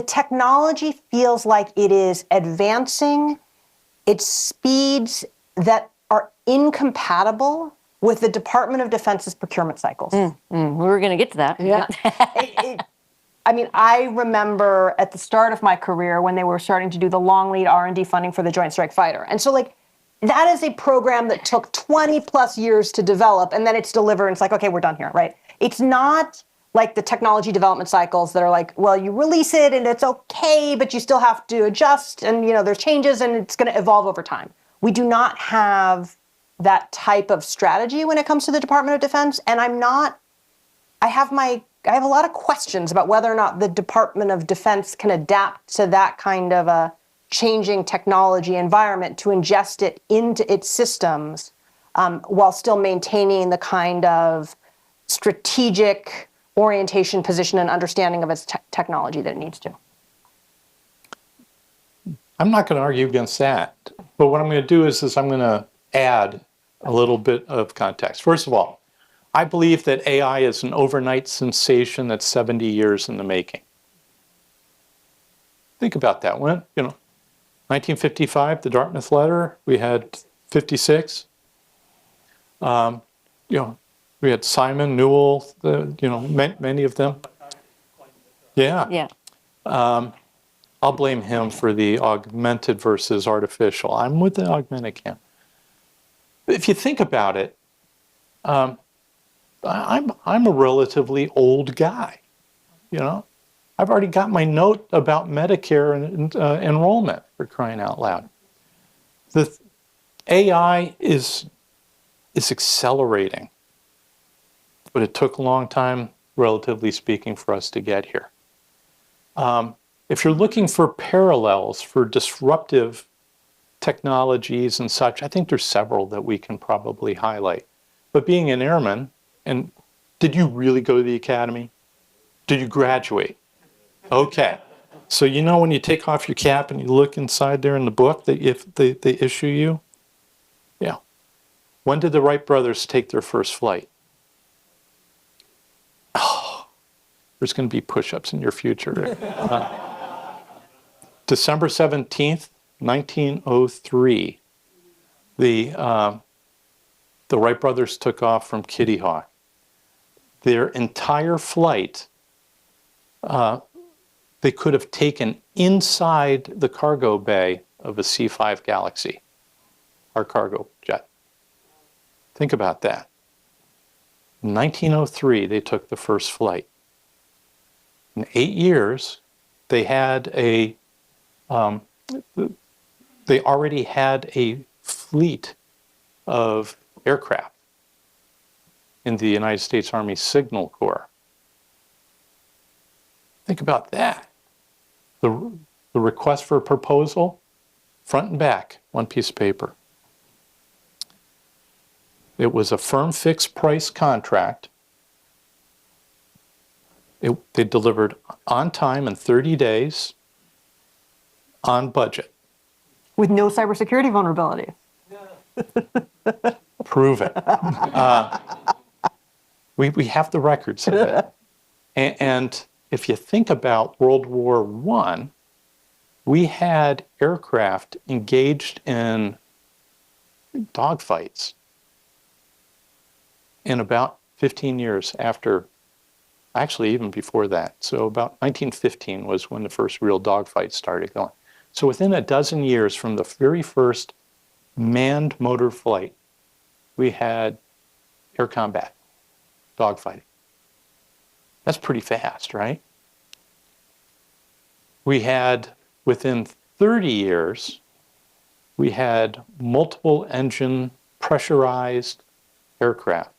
technology feels like it is advancing at speeds that are incompatible with the Department of Defense's procurement cycles. We were going to get to that. Yeah. I mean, I remember at the start of my career when they were starting to do the long lead R&D funding for the Joint Strike Fighter. And so, like, that is a program that took 20 plus years to develop, and then it's delivered, and it's like, okay, we're done here, right? It's not like the technology development cycles that are like, well, you release it and it's okay, but you still have to adjust, and, you know, there's changes and it's going to evolve over time. We do not have that type of strategy when it comes to the Department of Defense, and I have a lot of questions about whether or not the Department of Defense can adapt to that kind of a changing technology environment to ingest it into its systems while still maintaining the kind of strategic orientation, position, and understanding of its technology that it needs to. I'm not going to argue against that, but what I'm going to do is I'm going to add a little bit of context. First of all, I believe that AI is an overnight sensation that's 70 years in the making. Think about that. When, 1955, the Dartmouth letter, we had 56. We had Simon, Newell, many of them. Yeah. Yeah. I'll blame him for the augmented versus artificial. I'm with the augmented camp. If you think about it, I'm a relatively old guy, I've already got my note about Medicare and enrollment, for crying out loud. The AI is accelerating, but it took a long time, relatively speaking, for us to get here. If you're looking for parallels for disruptive technologies and such, I think there's several that we can probably highlight. But being an airman, and did you really go to the academy? Did you graduate? Okay. So when you take off your cap and you look inside there in the book that if they issue you? Yeah. When did the Wright brothers take their first flight? Oh, there's going to be push-ups in your future. December 17th, 1903, the Wright brothers took off from Kitty Hawk. Their entire flight, they could have taken inside the cargo bay of a C-5 Galaxy, our cargo jet. Think about that. In 1903, they took the first flight. In 8 years, they had they already had a fleet of aircraft in the United States Army Signal Corps. Think about that. The request for a proposal, front and back, one piece of paper. It was a firm fixed price contract. They delivered on time in 30 days, on budget. With no cybersecurity vulnerabilities. Prove it. We have the records of it. And if you think about World War I, we had aircraft engaged in dogfights in about 15 years after Actually, even before that. So about 1915 was when the first real dogfight started going. So within a dozen years from the very first manned motor flight, we had air combat, dogfighting. That's pretty fast, right? We had, within 30 years, we had multiple engine pressurized aircraft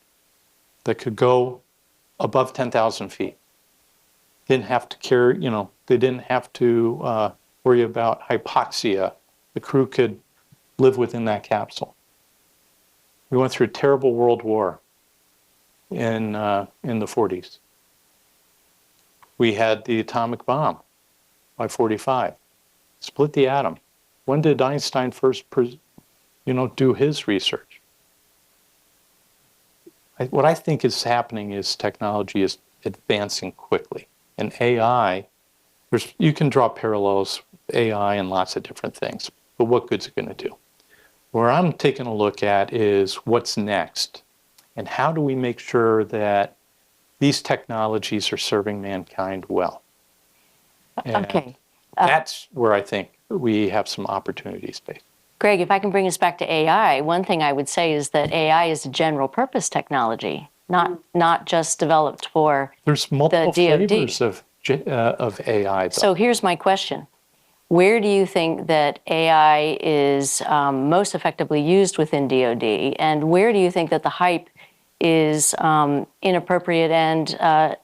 that could go above 10,000 feet. Didn't have to carry, they didn't have to worry about hypoxia. The crew could live within that capsule. We went through a terrible world war in the 40s. We had the atomic bomb by 45. Split the atom. When did Einstein first, do his research? What I think is happening is technology is advancing quickly. And AI, you can draw parallels, AI and lots of different things, but what good's it going to do? Where I'm taking a look at is what's next, and how do we make sure that these technologies are serving mankind well? And Okay. that's where I think we have some opportunities based. Greg, if I can bring us back to AI, one thing I would say is that AI is a general purpose technology, not just developed for There's multiple the DoD. flavors of AI. Though. So here's my question. Where do you think that AI is most effectively used within DoD, and where do you think that the hype is inappropriate and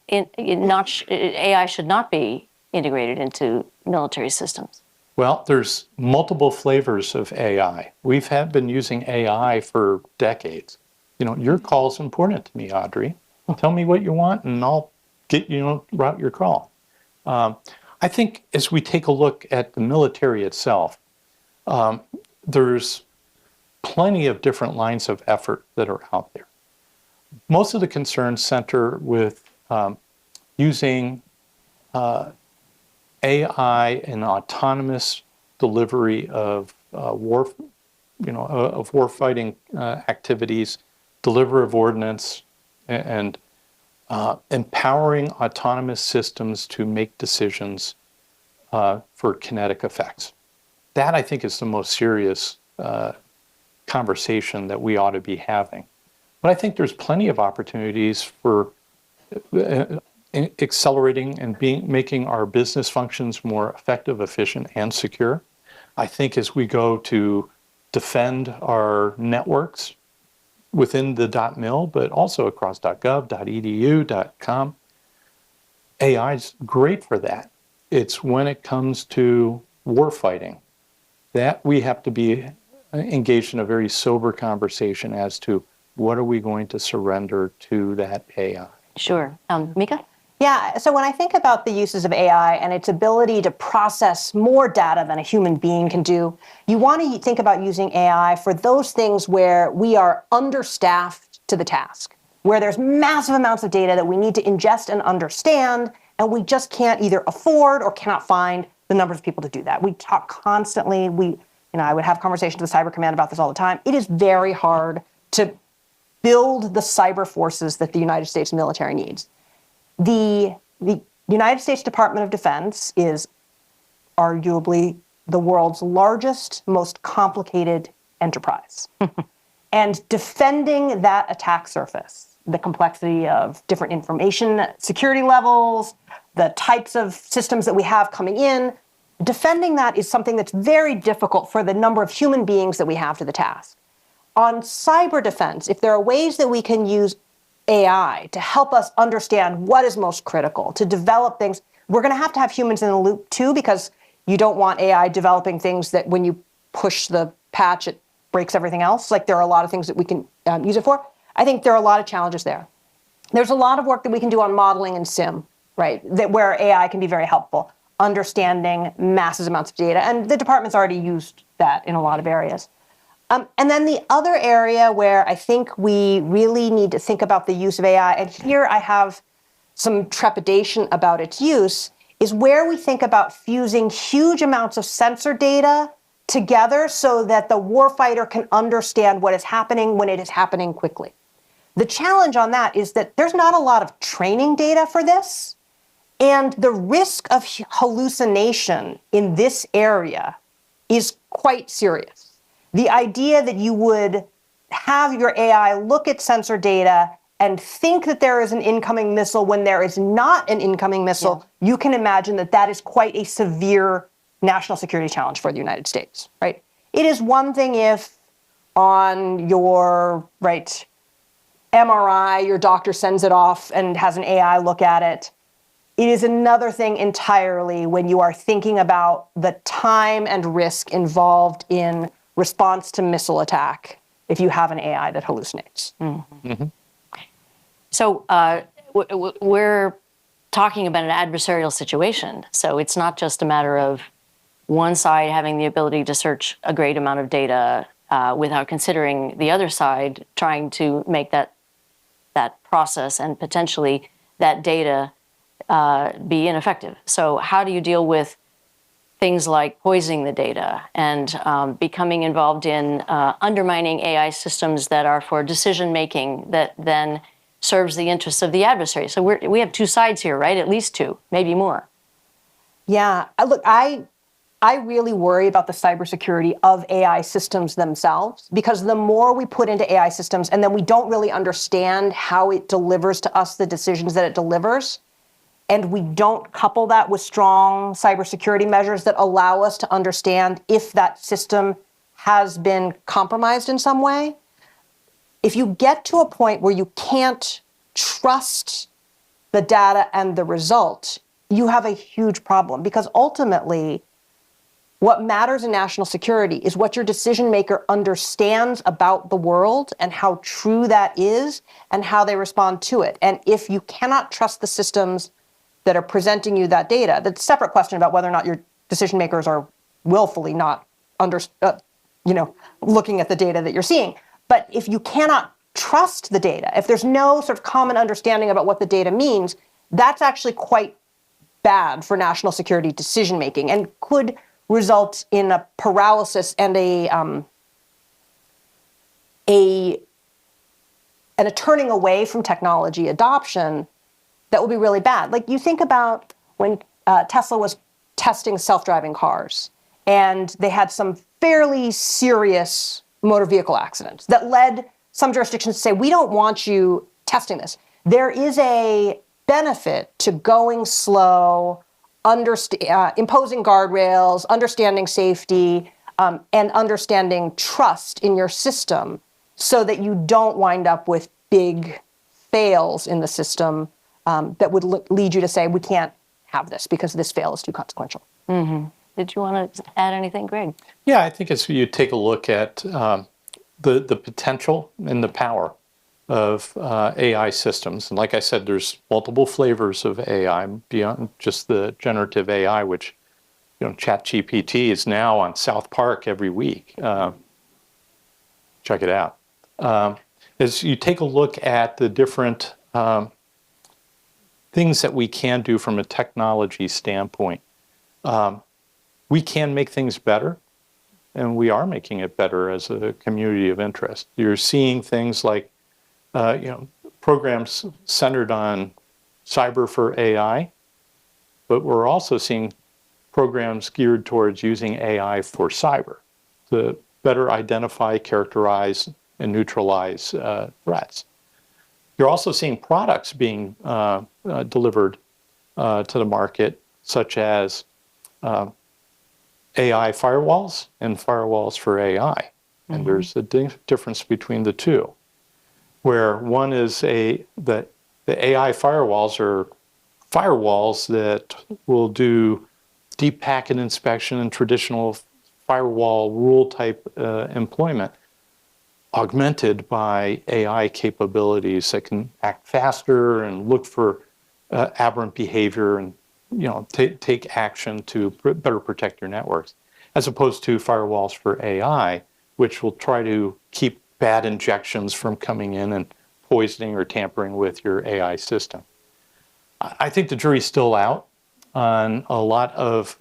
AI should not be integrated into military systems? Well, there's multiple flavors of AI. We've been using AI for decades. Your call is important to me, Audrey. Tell me what you want, and I'll route your call. I think as we take a look at the military itself, there's plenty of different lines of effort that are out there. Most of the concerns center with using AI and autonomous delivery of warfighting activities, delivery of ordnance, and empowering autonomous systems to make decisions for kinetic effects. That, I think, is the most serious conversation that we ought to be having. But I think there's plenty of opportunities for accelerating and making our business functions more effective, efficient, and secure. I think as we go to defend our networks within the .mil, but also across .gov, .edu, .com, AI is great for that. It's when it comes to warfighting that we have to be engaged in a very sober conversation as to what are we going to surrender to that AI. Sure. Mika? Yeah, so when I think about the uses of AI and its ability to process more data than a human being can do, you want to think about using AI for those things where we are understaffed to the task, where there's massive amounts of data that we need to ingest and understand, and we just can't either afford or cannot find the numbers of people to do that. We talk constantly. I would have conversations with Cyber Command about this all the time. It is very hard to build the cyber forces that the United States military needs. The United States Department of Defense is arguably the world's largest, most complicated enterprise. And defending that attack surface, the complexity of different information security levels, the types of systems that we have coming in, defending that is something that's very difficult for the number of human beings that we have to the task. On cyber defense, if there are ways that we can use AI to help us understand what is most critical, to develop things, we're going to have humans in the loop too, because you don't want AI developing things that when you push the patch, it breaks everything else. Like there are a lot of things that we can use it for. I think there are a lot of challenges there. There's a lot of work that we can do on modeling and sim, right? Where AI can be very helpful, understanding massive amounts of data. And the department's already used that in a lot of areas. And then the other area where I think we really need to think about the use of AI, and here I have some trepidation about its use, is where we think about fusing huge amounts of sensor data together so that the warfighter can understand what is happening when it is happening quickly. The challenge on that is that there's not a lot of training data for this, and the risk of hallucination in this area is quite serious. The idea that you would have your AI look at sensor data and think that there is an incoming missile when there is not an incoming missile, you can imagine that that is quite a severe national security challenge for the United States, right? It is one thing if on your, MRI, your doctor sends it off and has an AI look at it. It is another thing entirely when you are thinking about the time and risk involved in response to missile attack if you have an AI that hallucinates. So we're talking about an adversarial situation. So it's not just a matter of one side having the ability to search a great amount of data without considering the other side trying to make that process and potentially that data be ineffective. So how do you deal with things like poisoning the data and becoming involved in undermining AI systems that are for decision making that then serves the interests of the adversary? So we have two sides here, right? At least two, maybe more. Yeah, look, I really worry about the cybersecurity of AI systems themselves, because the more we put into AI systems and then we don't really understand how it delivers to us the decisions that it delivers, and we don't couple that with strong cybersecurity measures that allow us to understand if that system has been compromised in some way, if you get to a point where you can't trust the data and the result, you have a huge problem, because ultimately, what matters in national security is what your decision maker understands about the world and how true that is and how they respond to it. And if you cannot trust the systems that are presenting you that data, that's a separate question about whether or not your decision makers are willfully not looking at the data that you're seeing. But if you cannot trust the data, if there's no sort of common understanding about what the data means, that's actually quite bad for national security decision making and could result in a paralysis and a turning away from technology adoption that will be really bad. Like, you think about when Tesla was testing self-driving cars, and they had some fairly serious motor vehicle accidents that led some jurisdictions to say, we don't want you testing this. There is a benefit to going slow, imposing guardrails, understanding safety, and understanding trust in your system so that you don't wind up with big fails in the system that would lead you to say, we can't have this because this fail is too consequential. Did you want to add anything, Greg? Yeah, I think as you take a look at the potential and the power of AI systems, and like I said, there's multiple flavors of AI beyond just the generative AI, which, ChatGPT is now on South Park every week. Check it out. As you take a look at the different things that we can do from a technology standpoint, we can make things better, and we are making it better as a community of interest. You're seeing things like programs centered on cyber for AI, but we're also seeing programs geared towards using AI for cyber to better identify, characterize, and neutralize threats. You're also seeing products being delivered to the market, such as AI firewalls and firewalls for AI. And there's a difference between the two, where one is the AI firewalls are firewalls that will do deep packet inspection and traditional firewall rule type employment, augmented by AI capabilities that can act faster and look for aberrant behavior and take action to better protect your networks, as opposed to firewalls for AI, which will try to keep bad injections from coming in and poisoning or tampering with your AI system. I think the jury's still out on a lot of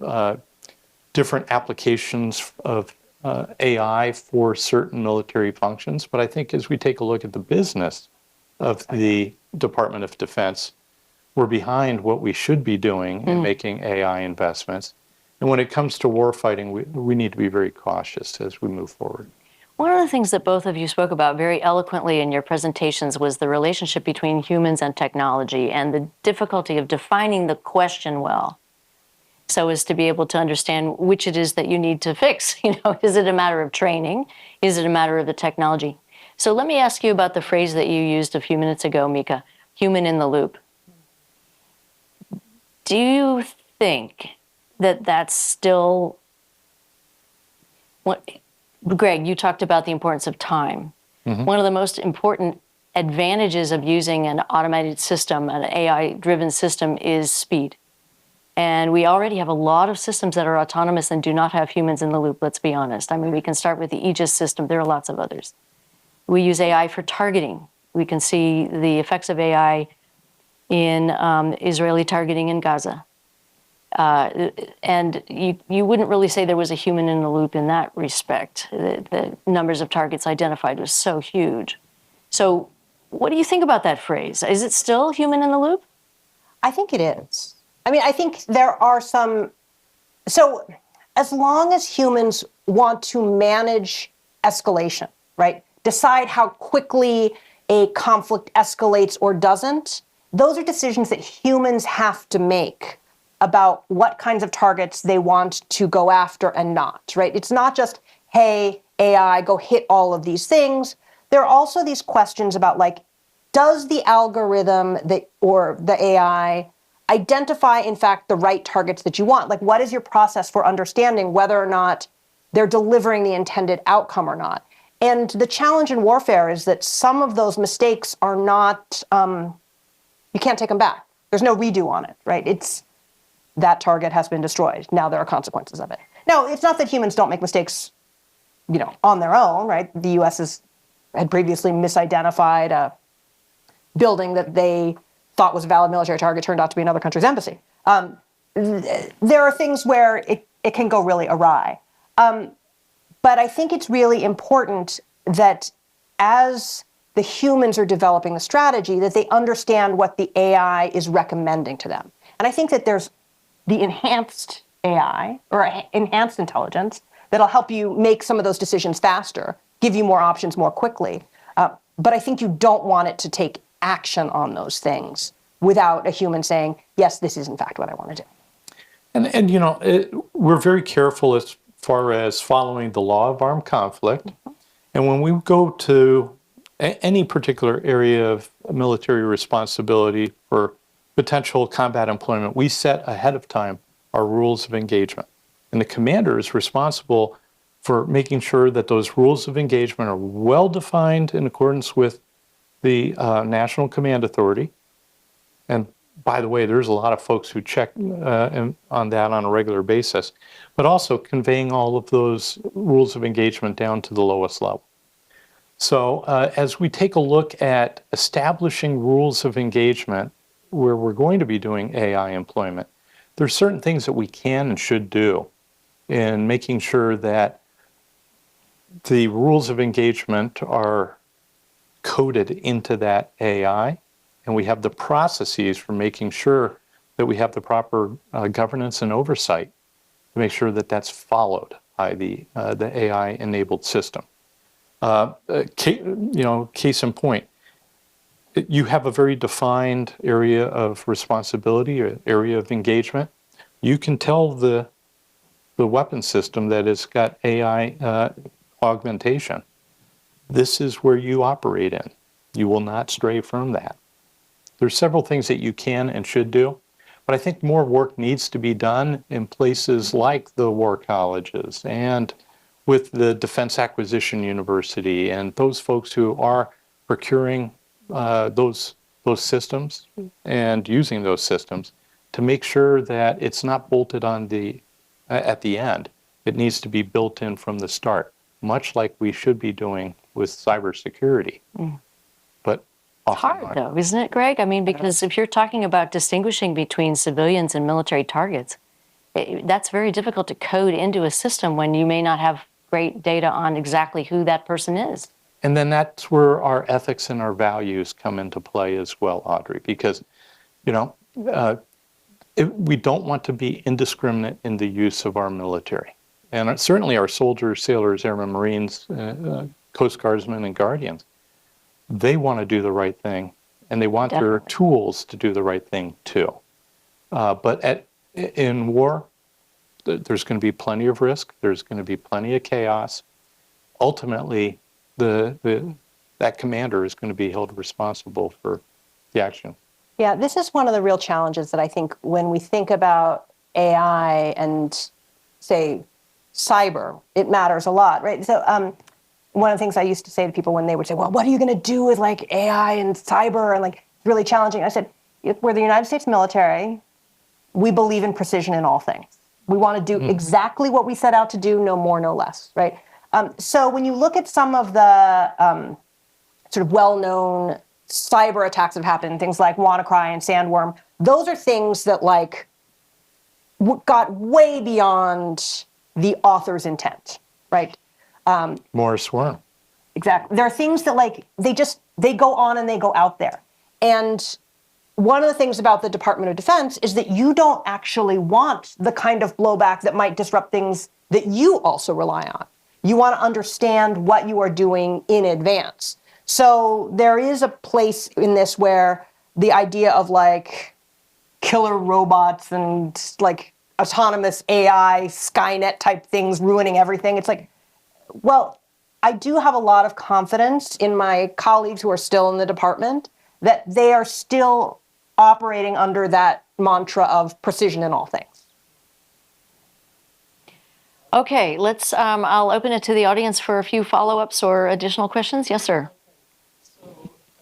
different applications of AI for certain military functions, but I think as we take a look at the business of the Department of Defense. We're behind what we should be doing in making AI investments. And when it comes to warfighting, we need to be very cautious as we move forward. One of the things that both of you spoke about very eloquently in your presentations was the relationship between humans and technology and the difficulty of defining the question well, so as to be able to understand which it is that you need to fix. Is it a matter of training? Is it a matter of the technology? So let me ask you about the phrase that you used a few minutes ago, Mika, human in the loop. Do you think that that's still what, Greg, you talked about the importance of time. One of the most important advantages of using an automated system, an AI-driven system, is speed. And we already have a lot of systems that are autonomous and do not have humans in the loop, let's be honest. I mean, we can start with the Aegis system. There are lots of others. We use AI for targeting. We can see the effects of AI in Israeli targeting in Gaza. And you wouldn't really say there was a human in the loop in that respect. The numbers of targets identified was so huge. So what do you think about that phrase? Is it still human in the loop? I think it is. I mean, I think there are some... So as long as humans want to manage escalation, right? Decide how quickly a conflict escalates or doesn't, those are decisions that humans have to make about what kinds of targets they want to go after and not, right? It's not just, hey, AI, go hit all of these things. There are also these questions about, like, does the algorithm or the AI identify, in fact, the right targets that you want? Like, what is your process for understanding whether or not they're delivering the intended outcome or not? And the challenge in warfare is that some of those mistakes are not, you can't take them back. There's no redo on it, right? It's that target has been destroyed. Now there are consequences of it. Now, it's not that humans don't make mistakes, on their own, right? The U.S. had previously misidentified a building that they thought was a valid military target, turned out to be another country's embassy. There are things where it can go really awry. But I think it's really important that as the humans are developing the strategy, that they understand what the AI is recommending to them. And I think that there's the enhanced AI or enhanced intelligence that'll help you make some of those decisions faster, give you more options more quickly. But I think you don't want it to take action on those things without a human saying, yes, this is in fact what I want to do. And we're very careful as far as following the law of armed conflict. And when we go to any particular area of military responsibility for potential combat employment, we set ahead of time our rules of engagement. And the commander is responsible for making sure that those rules of engagement are well defined in accordance with the National Command Authority. And by the way, there's a lot of folks who check on that on a regular basis, but also conveying all of those rules of engagement down to the lowest level. So as we take a look at establishing rules of engagement where we're going to be doing AI employment, there's certain things that we can and should do in making sure that the rules of engagement are coded into that AI, and we have the processes for making sure that we have the proper governance and oversight to make sure that that's followed by the AI-enabled system. Case in point, you have a very defined area of responsibility, or area of engagement. You can tell the weapon system that it's got AI augmentation. This is where you operate in. You will not stray from that. There's several things that you can and should do, but I think more work needs to be done in places like the war colleges and with the Defense Acquisition University and those folks who are procuring those systems and using those systems to make sure that it's not bolted on at the end. It needs to be built in from the start, much like we should be doing with cybersecurity. But it's hard, though, isn't it, Greg? I mean, because if you're talking about distinguishing between civilians and military targets, that's very difficult to code into a system when you may not have great data on exactly who that person is. And then that's where our ethics and our values come into play as well, Audrey, because, you know, we don't want to be indiscriminate in the use of our military. And certainly our soldiers, sailors, airmen, Marines, Coast Guardsmen, and Guardians, they want to do the right thing, and they want their tools to do the right thing too. But in war, there's going to be plenty of risk. There's going to be plenty of chaos. Ultimately, that commander is going to be held responsible for the action. Yeah, this is one of the real challenges that I think when we think about AI and, say, cyber, it matters a lot, right? So one of the things I used to say to people when they would say, well, what are you going to do with like AI and cyber and like it's really challenging? I said, we're the United States military. We believe in precision in all things. We want to do exactly what we set out to do, no more, no less, right? So when you look at some of the sort of well-known cyber attacks that have happened, things like WannaCry and Sandworm, those are things that like got way beyond the author's intent, right? Morris Worm. Exactly. There are things that like they go on and they go out there. And one of the things about the Department of Defense is that you don't actually want the kind of blowback that might disrupt things that you also rely on. You want to understand what you are doing in advance. So there is a place in this where the idea of like killer robots and like autonomous AI, Skynet type things ruining everything. It's like, well, I do have a lot of confidence in my colleagues who are still in the department that they are still operating under that mantra of precision in all things. Okay, I'll open it to the audience for a few follow-ups or additional questions. Yes, sir.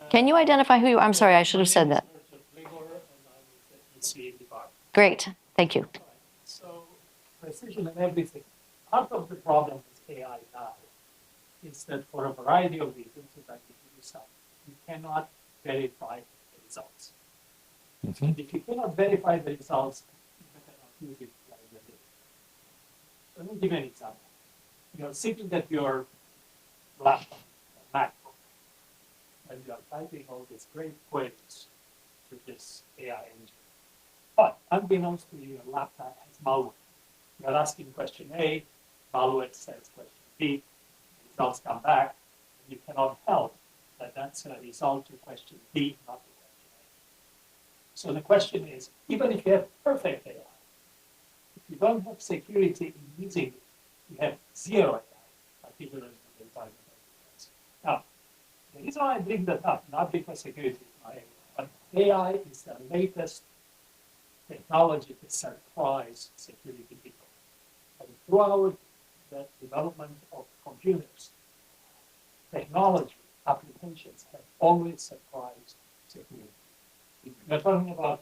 Can you identify who you are? I'm sorry, I should have said that. Great, thank you. So precision and everything. Part of the problem with AI now is that for a variety of reasons, as I give you some, you cannot verify the results. And if you cannot verify the results, you cannot use it like the data. Let me give you an example. You're sitting at your laptop, MacBook, and you are typing all these great queries with this AI engine. But unbeknownst to you, your laptop has malware. You're asking question A, malware says question B, results come back, and you cannot tell that that's a result to question B, not to question A. So the question is, even if you have perfect AI, if you don't have security in using it, you have zero AI, particularly in the Department of Defense. Now, the reason why I bring that up, not because security is my area, but AI is the latest technology to surprise security people. And throughout the development of computers, technology applications have always surprised security. We're talking about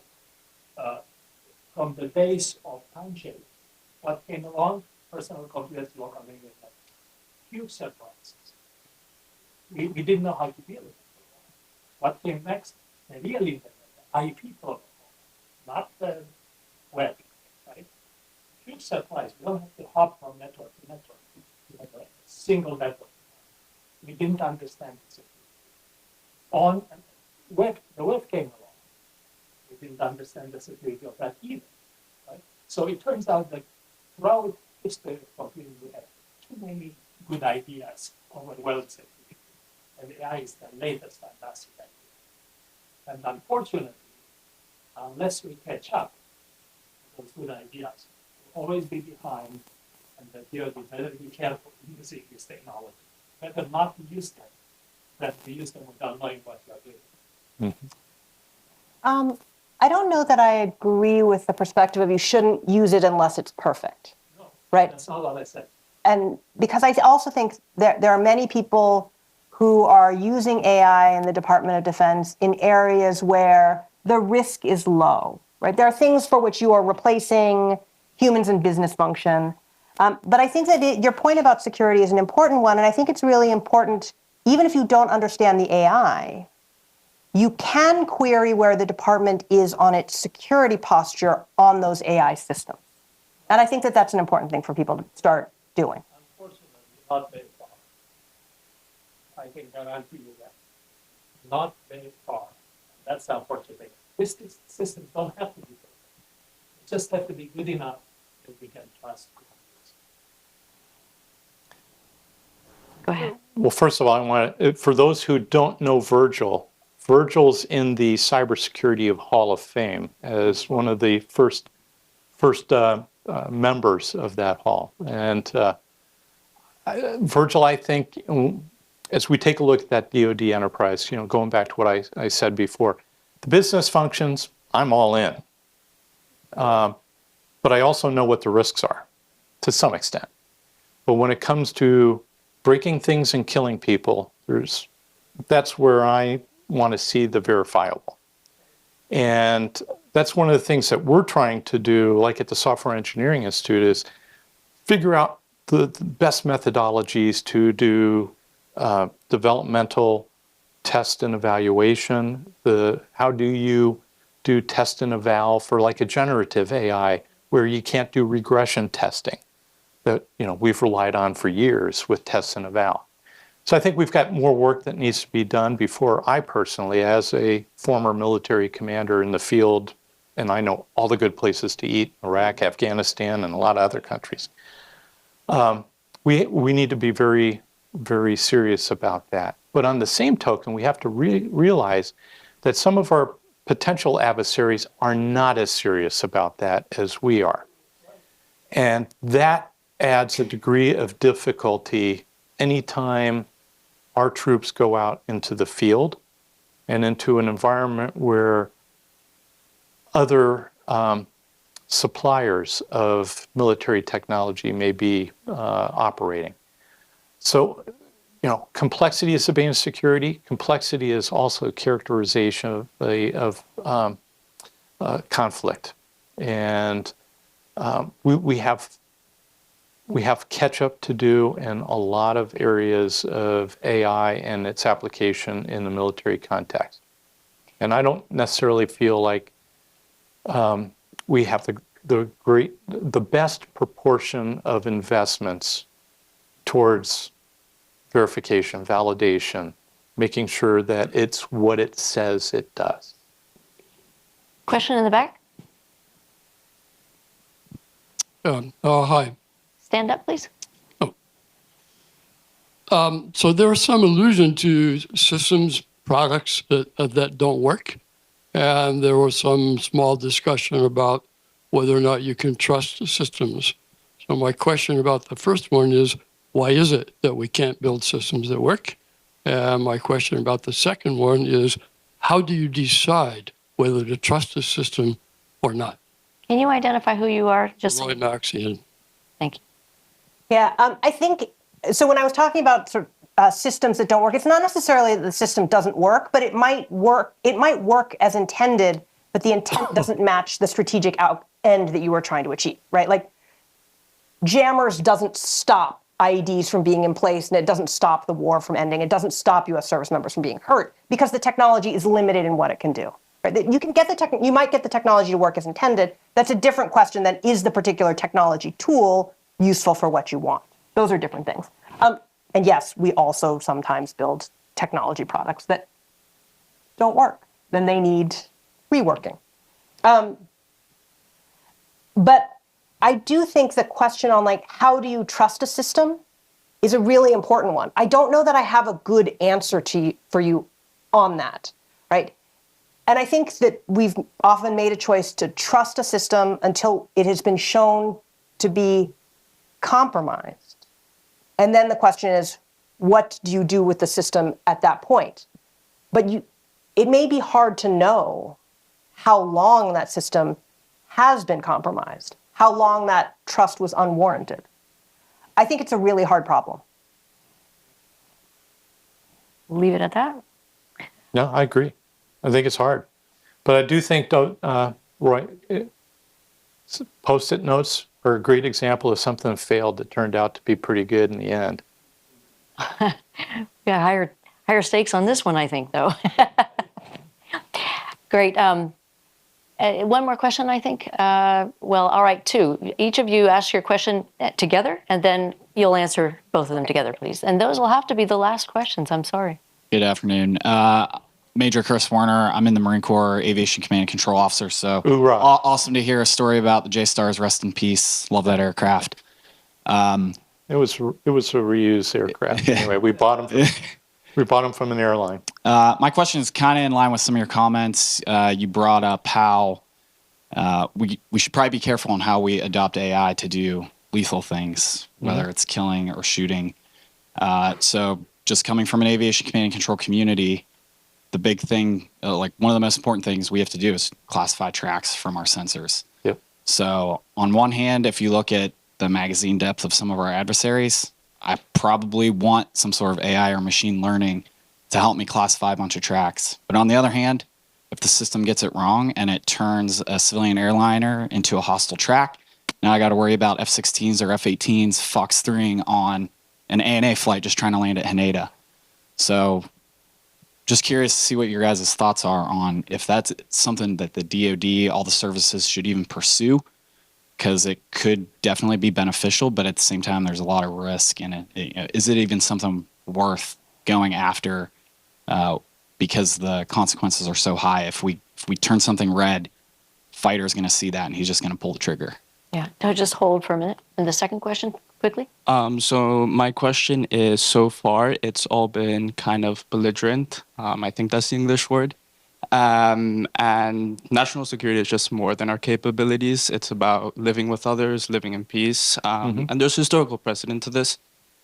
from the days of timesharing, what came along, personal computers, local language, huge surprises. We didn't know how to deal with it. What came next? The real internet, the IP protocol, not the web, right? Huge surprise. We don't have to hop from network to network. We have a single network. We didn't understand the security. The web came along. We didn't understand the security of that either, right? So it turns out that throughout history of computing, we have too many good ideas over world security. And AI is the latest fantastic idea. And unfortunately, unless we catch up with those good ideas, we'll always be behind, and that we better be careful using this technology. Better not to use them than to use them without knowing what you're doing. I don't know that I agree with the perspective of you shouldn't use it unless it's perfect. No, right? That's not what I said. And because I also think there are many people who are using AI in the Department of Defense in areas where the risk is low, right? There are things for which you are replacing humans in business function. But I think that your point about security is an important one, and I think it's really important, even if you don't understand the AI, you can query where the department is on its security posture on those AI systems. And I think that that's an important thing for people to start doing. Unfortunately, not very far. I I can guarantee you that. Not very far. That's the unfortunate thing. These systems don't have to be perfect. They just have to be good enough that we can trust. Go ahead. Well, first of all, I want to, for those who don't know Virgil, Virgil's in the Cybersecurity Hall of Fame as one of the first members of that hall. And Virgil, I think, as we take a look at that DoD enterprise, going back to what I said before, the business functions, I'm all in. But I also know what the risks are, to some extent. But when it comes to breaking things and killing people, that's where I want to see the verifiable. And that's one of the things that we're trying to do, like at the Software Engineering Institute, is figure out the best methodologies to do developmental test and evaluation. How do you do test and eval for like a generative AI where you can't do regression testing that we've relied on for years with test and eval. So I think we've got more work that needs to be done before I personally, as a former military commander in the field, and I know all the good places to eat, Iraq, Afghanistan, and a lot of other countries. We need to be very, very serious about that. But on the same token, we have to realize that some of our potential adversaries are not as serious about that as we are. And that adds a degree of difficulty anytime our troops go out into the field and into an environment where other suppliers of military technology may be operating. So, complexity is the bane of security. Complexity is also a characterization of conflict. And we have catch up to do in a lot of areas of AI and its application in the military context. And I don't necessarily feel like we have the best proportion of investments towards verification, validation, making sure that it's what it says it does. Question in the back? Hi. Stand up, please. So there was some allusion to systems, products that don't work. And there was some small discussion about whether or not you can trust the systems. So my question about the first one is, why is it that we can't build systems that work? And my question about the second one is, how do you decide whether to trust a system or not? Can you identify who you are? Roy Maxian. Thank you. Yeah, I think, so when I was talking about sort of systems that don't work, it's not necessarily that the system doesn't work, but it might work as intended, but the intent doesn't match the strategic end that you were trying to achieve, right? Like, jammers doesn't stop IEDs from being in place, and it doesn't stop the war from ending. It doesn't stop U.S. service members from being hurt because the technology is limited in what it can do. Right? You can get you might get the technology to work as intended. That's a different question than is the particular technology tool useful for what you want. Those are different things. And yes, we also sometimes build technology products that don't work. Then they need reworking. But I do think the question on how do you trust a system is a really important one. I don't know that I have a good answer for you on that, right? And I think that we've often made a choice to trust a system until it has been shown to be compromised. And then the question is, what do you do with the system at that point? But it may be hard to know how long that system has been compromised, how long that trust was unwarranted. I think it's a really hard problem. Leave it at that. No, I agree. I think it's hard. But I do think, Roy, Post-it notes are a great example of something that failed that turned out to be pretty good in the end. Yeah, higher stakes on this one, I think, though. Great. One more question, I think. Well, all right, two. Each of you ask your question together, and then you'll answer both of them together, please. And those will have to be the last questions. I'm sorry. Good afternoon. Major Chris Warner. I'm in the Marine Corps Aviation Command and Control Officer. So Hoorah. awesome to hear a story about the J-Stars. Rest in peace. Love that aircraft. It was a reused aircraft. Anyway, we bought them from an airline. My question is kind of in line with some of your comments. You brought up how we should probably be careful on how we adopt AI to do lethal things, whether it's killing or shooting. So just coming from an aviation command and control community, the big thing, like one of the most important things we have to do is classify tracks from our sensors. Yep. So on one hand, if you look at the magazine depth of some of our adversaries, I probably want some sort of AI or machine learning to help me classify a bunch of tracks. But on the other hand, if the system gets it wrong and it turns a civilian airliner into a hostile track, now I got to worry about F-16s or F-18s Fox 3ing on an ANA flight just trying to land at Haneda. So just curious to see what your guys' thoughts are on if that's something that the DoD, all the services should even pursue, because it could definitely be beneficial, but at the same time, there's a lot of risk in it. Is it even something worth going after because the consequences are so high? If we turn something red, fighter's going to see that and he's just going to pull the trigger. Yeah. No, just hold for a minute. And the second question, quickly. So my question is, so far, it's all been kind of belligerent. I think that's the English word. And national security is just more than our capabilities. It's about living with others, living in peace. And there's historical precedent to this.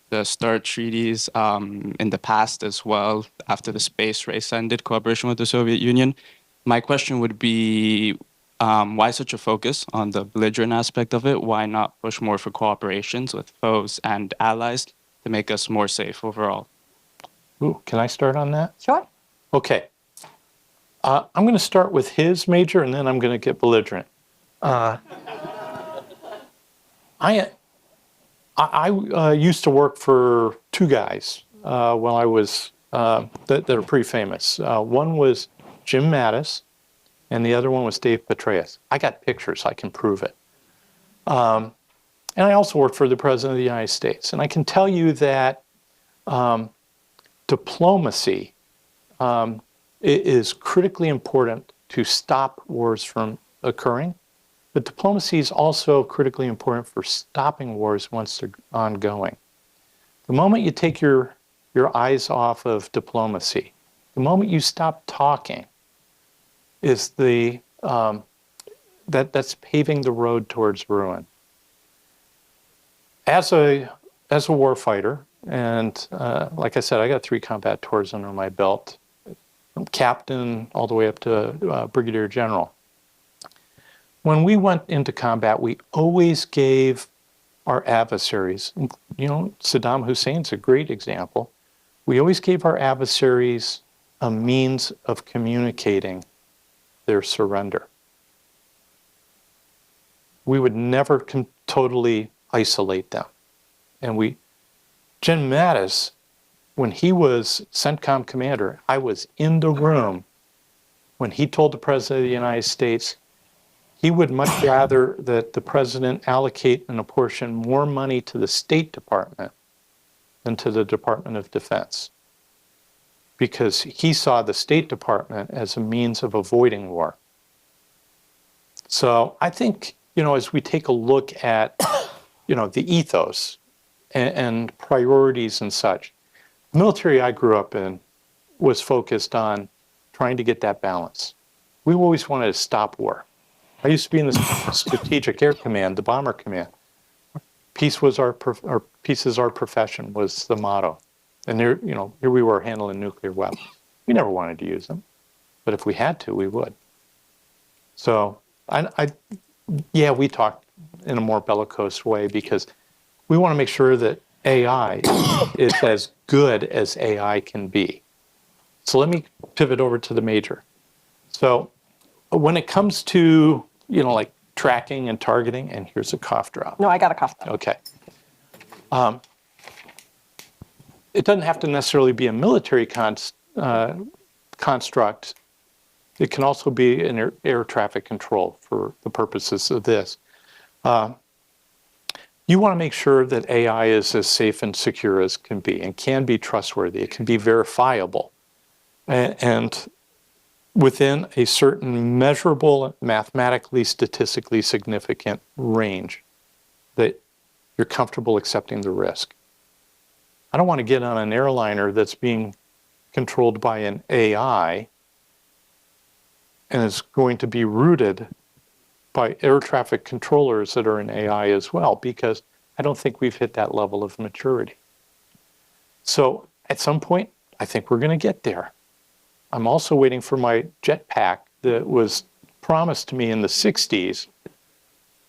The START treaties in the past as well, after the space race ended, cooperation with the Soviet Union. My question would be, why such a focus on the belligerent aspect of it? Why not push more for cooperations with foes and allies to make us more safe overall? Ooh, can I start on that? Sure. Okay. I'm going to start with his major, and then I'm going to get belligerent. I used to work for two guys while I was that are pretty famous. One was Jim Mattis, and the other one was Dave Petraeus. I got pictures. I can prove it. And I also worked for the President of the United States. And I can tell you that diplomacy is critically important to stop wars from occurring. But diplomacy is also critically important for stopping wars once they're ongoing. The moment you take your eyes off of diplomacy, the moment you stop talking, is that's paving the road towards ruin. As a war fighter, and like I said, I got 3 combat tours under my belt, from captain all the way up to brigadier general. When we went into combat, we always gave our adversaries, Saddam Hussein's a great example. We always gave our adversaries a means of communicating their surrender. We would never totally isolate them. And Jim Mattis, when he was CENTCOM commander, I was in the room when he told the President of the United States he would much rather that the President allocate and apportion more money to the State Department than to the Department of Defense, because he saw the State Department as a means of avoiding war. So I think, as we take a look at, the ethos and priorities and such, the military I grew up in was focused on trying to get that balance. We always wanted to stop war. I used to be in the Strategic Air Command, the Bomber Command. Peace is our profession was the motto. And here we were handling nuclear weapons. We never wanted to use them, but if we had to, we would. So we talked in a more bellicose way because we want to make sure that AI is as good as AI can be. So let me pivot over to the major. So when it comes to, like tracking and targeting, and here's a cough drop. No, I got a cough drop. Okay. It doesn't have to necessarily be a military construct. It can also be in air traffic control for the purposes of this. You want to make sure that AI is as safe and secure as can be and can be trustworthy. It can be verifiable. And within a certain measurable, mathematically, statistically significant range that you're comfortable accepting the risk. I don't want to get on an airliner that's being controlled by an AI and is going to be rooted by air traffic controllers that are in AI as well, because I don't think we've hit that level of maturity. So at some point, I think we're going to get there. I'm also waiting for my jetpack that was promised to me in the 60s,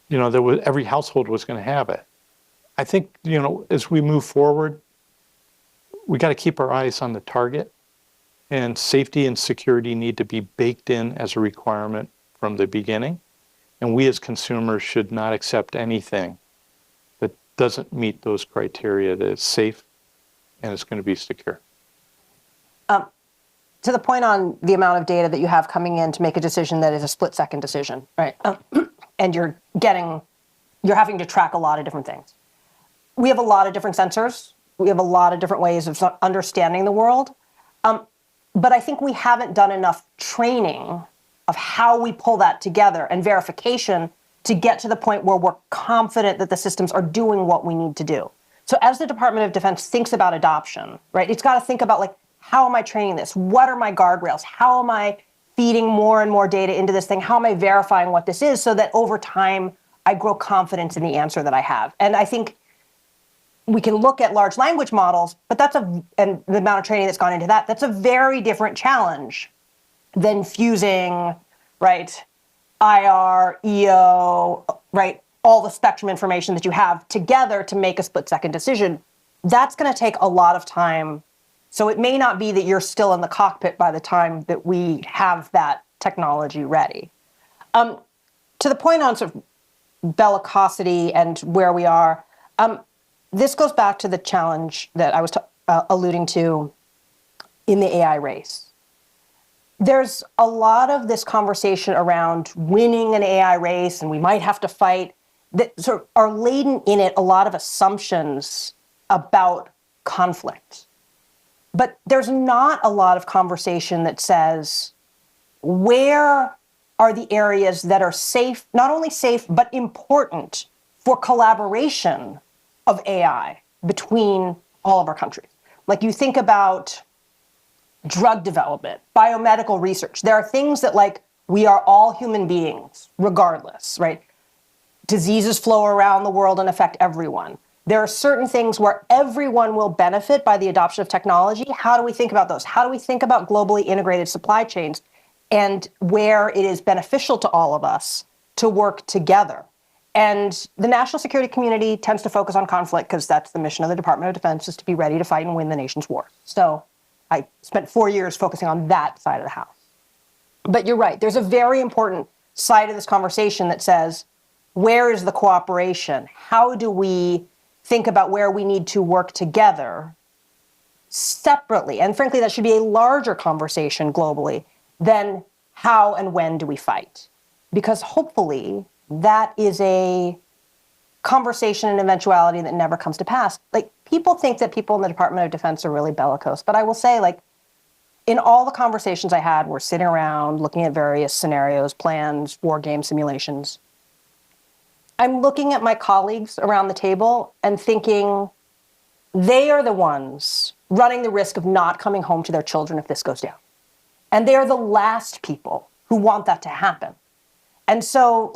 that every household was going to have it. I think, as we move forward, we got to keep our eyes on the target, and safety and security need to be baked in as a requirement from the beginning. And we as consumers should not accept anything that doesn't meet those criteria, that it's safe and it's going to be secure. To the point on the amount of data that you have coming in to make a decision that is a split-second decision, right? And you're having to track a lot of different things. We have a lot of different sensors. We have a lot of different ways of understanding the world. But I think we haven't done enough training of how we pull that together and verification to get to the point where we're confident that the systems are doing what we need to do. So as the Department of Defense thinks about adoption, right, it's got to think about, how am I training this? What are my guardrails? How am I feeding more and more data into this thing? How am I verifying what this is so that over time I grow confidence in the answer that I have? And I think we can look at large language models, but and the amount of training that's gone into that, that's a very different challenge than fusing, right, IR, EO, right, all the spectrum information that you have together to make a split-second decision. That's going to take a lot of time. So it may not be that you're still in the cockpit by the time that we have that technology ready. To the point on sort of bellicosity and where we are, this goes back to the challenge that I was alluding to in the AI race. There's a lot of this conversation around winning an AI race, and we might have to fight, that sort of are laden in it a lot of assumptions about conflict. But there's not a lot of conversation that says, where are the areas that are safe, not only safe, but important for collaboration of AI between all of our countries? You think about drug development, biomedical research. There are things that we are all human beings, regardless, right? Diseases flow around the world and affect everyone. There are certain things where everyone will benefit by the adoption of technology. How do we think about those? How do we think about globally integrated supply chains and where it is beneficial to all of us to work together? And the national security community tends to focus on conflict because that's the mission of the Department of Defense, is to be ready to fight and win the nation's wars. So I spent 4 years focusing on that side of the house. But you're right. There's a very important side of this conversation that says, where is the cooperation? How do we think about where we need to work together separately? And frankly, that should be a larger conversation globally than how and when do we fight? Because hopefully that is a conversation and eventuality that never comes to pass. People think that people in the Department of Defense are really bellicose, but I will say, in all the conversations I had, we're sitting around looking at various scenarios, plans, war game simulations. I'm looking at my colleagues around the table and thinking they are the ones running the risk of not coming home to their children if this goes down. And they are the last people who want that to happen. And so,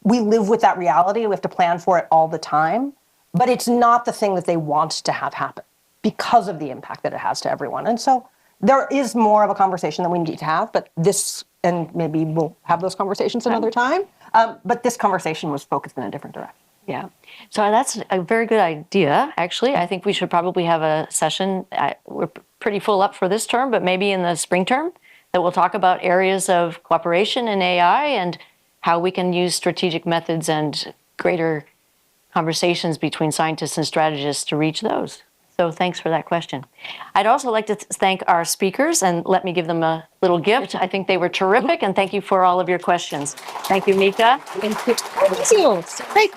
we live with that reality. We have to plan for it all the time. But it's not the thing that they want to have happen because of the impact that it has to everyone. And so there is more of a conversation that we need to have, but this, and maybe we'll have those conversations another time, but this conversation was focused in a different direction. Yeah. So that's a very good idea, actually. I think we should probably have a session. We're pretty full up for this term, but maybe in the spring term that we'll talk about areas of cooperation in AI and how we can use strategic methods and greater conversations between scientists and strategists to reach those. So thanks for that question. I'd also like to thank our speakers, and let me give them a little gift. I think they were terrific, and thank you for all of your questions. Thank you, Mika. Thank you. Great.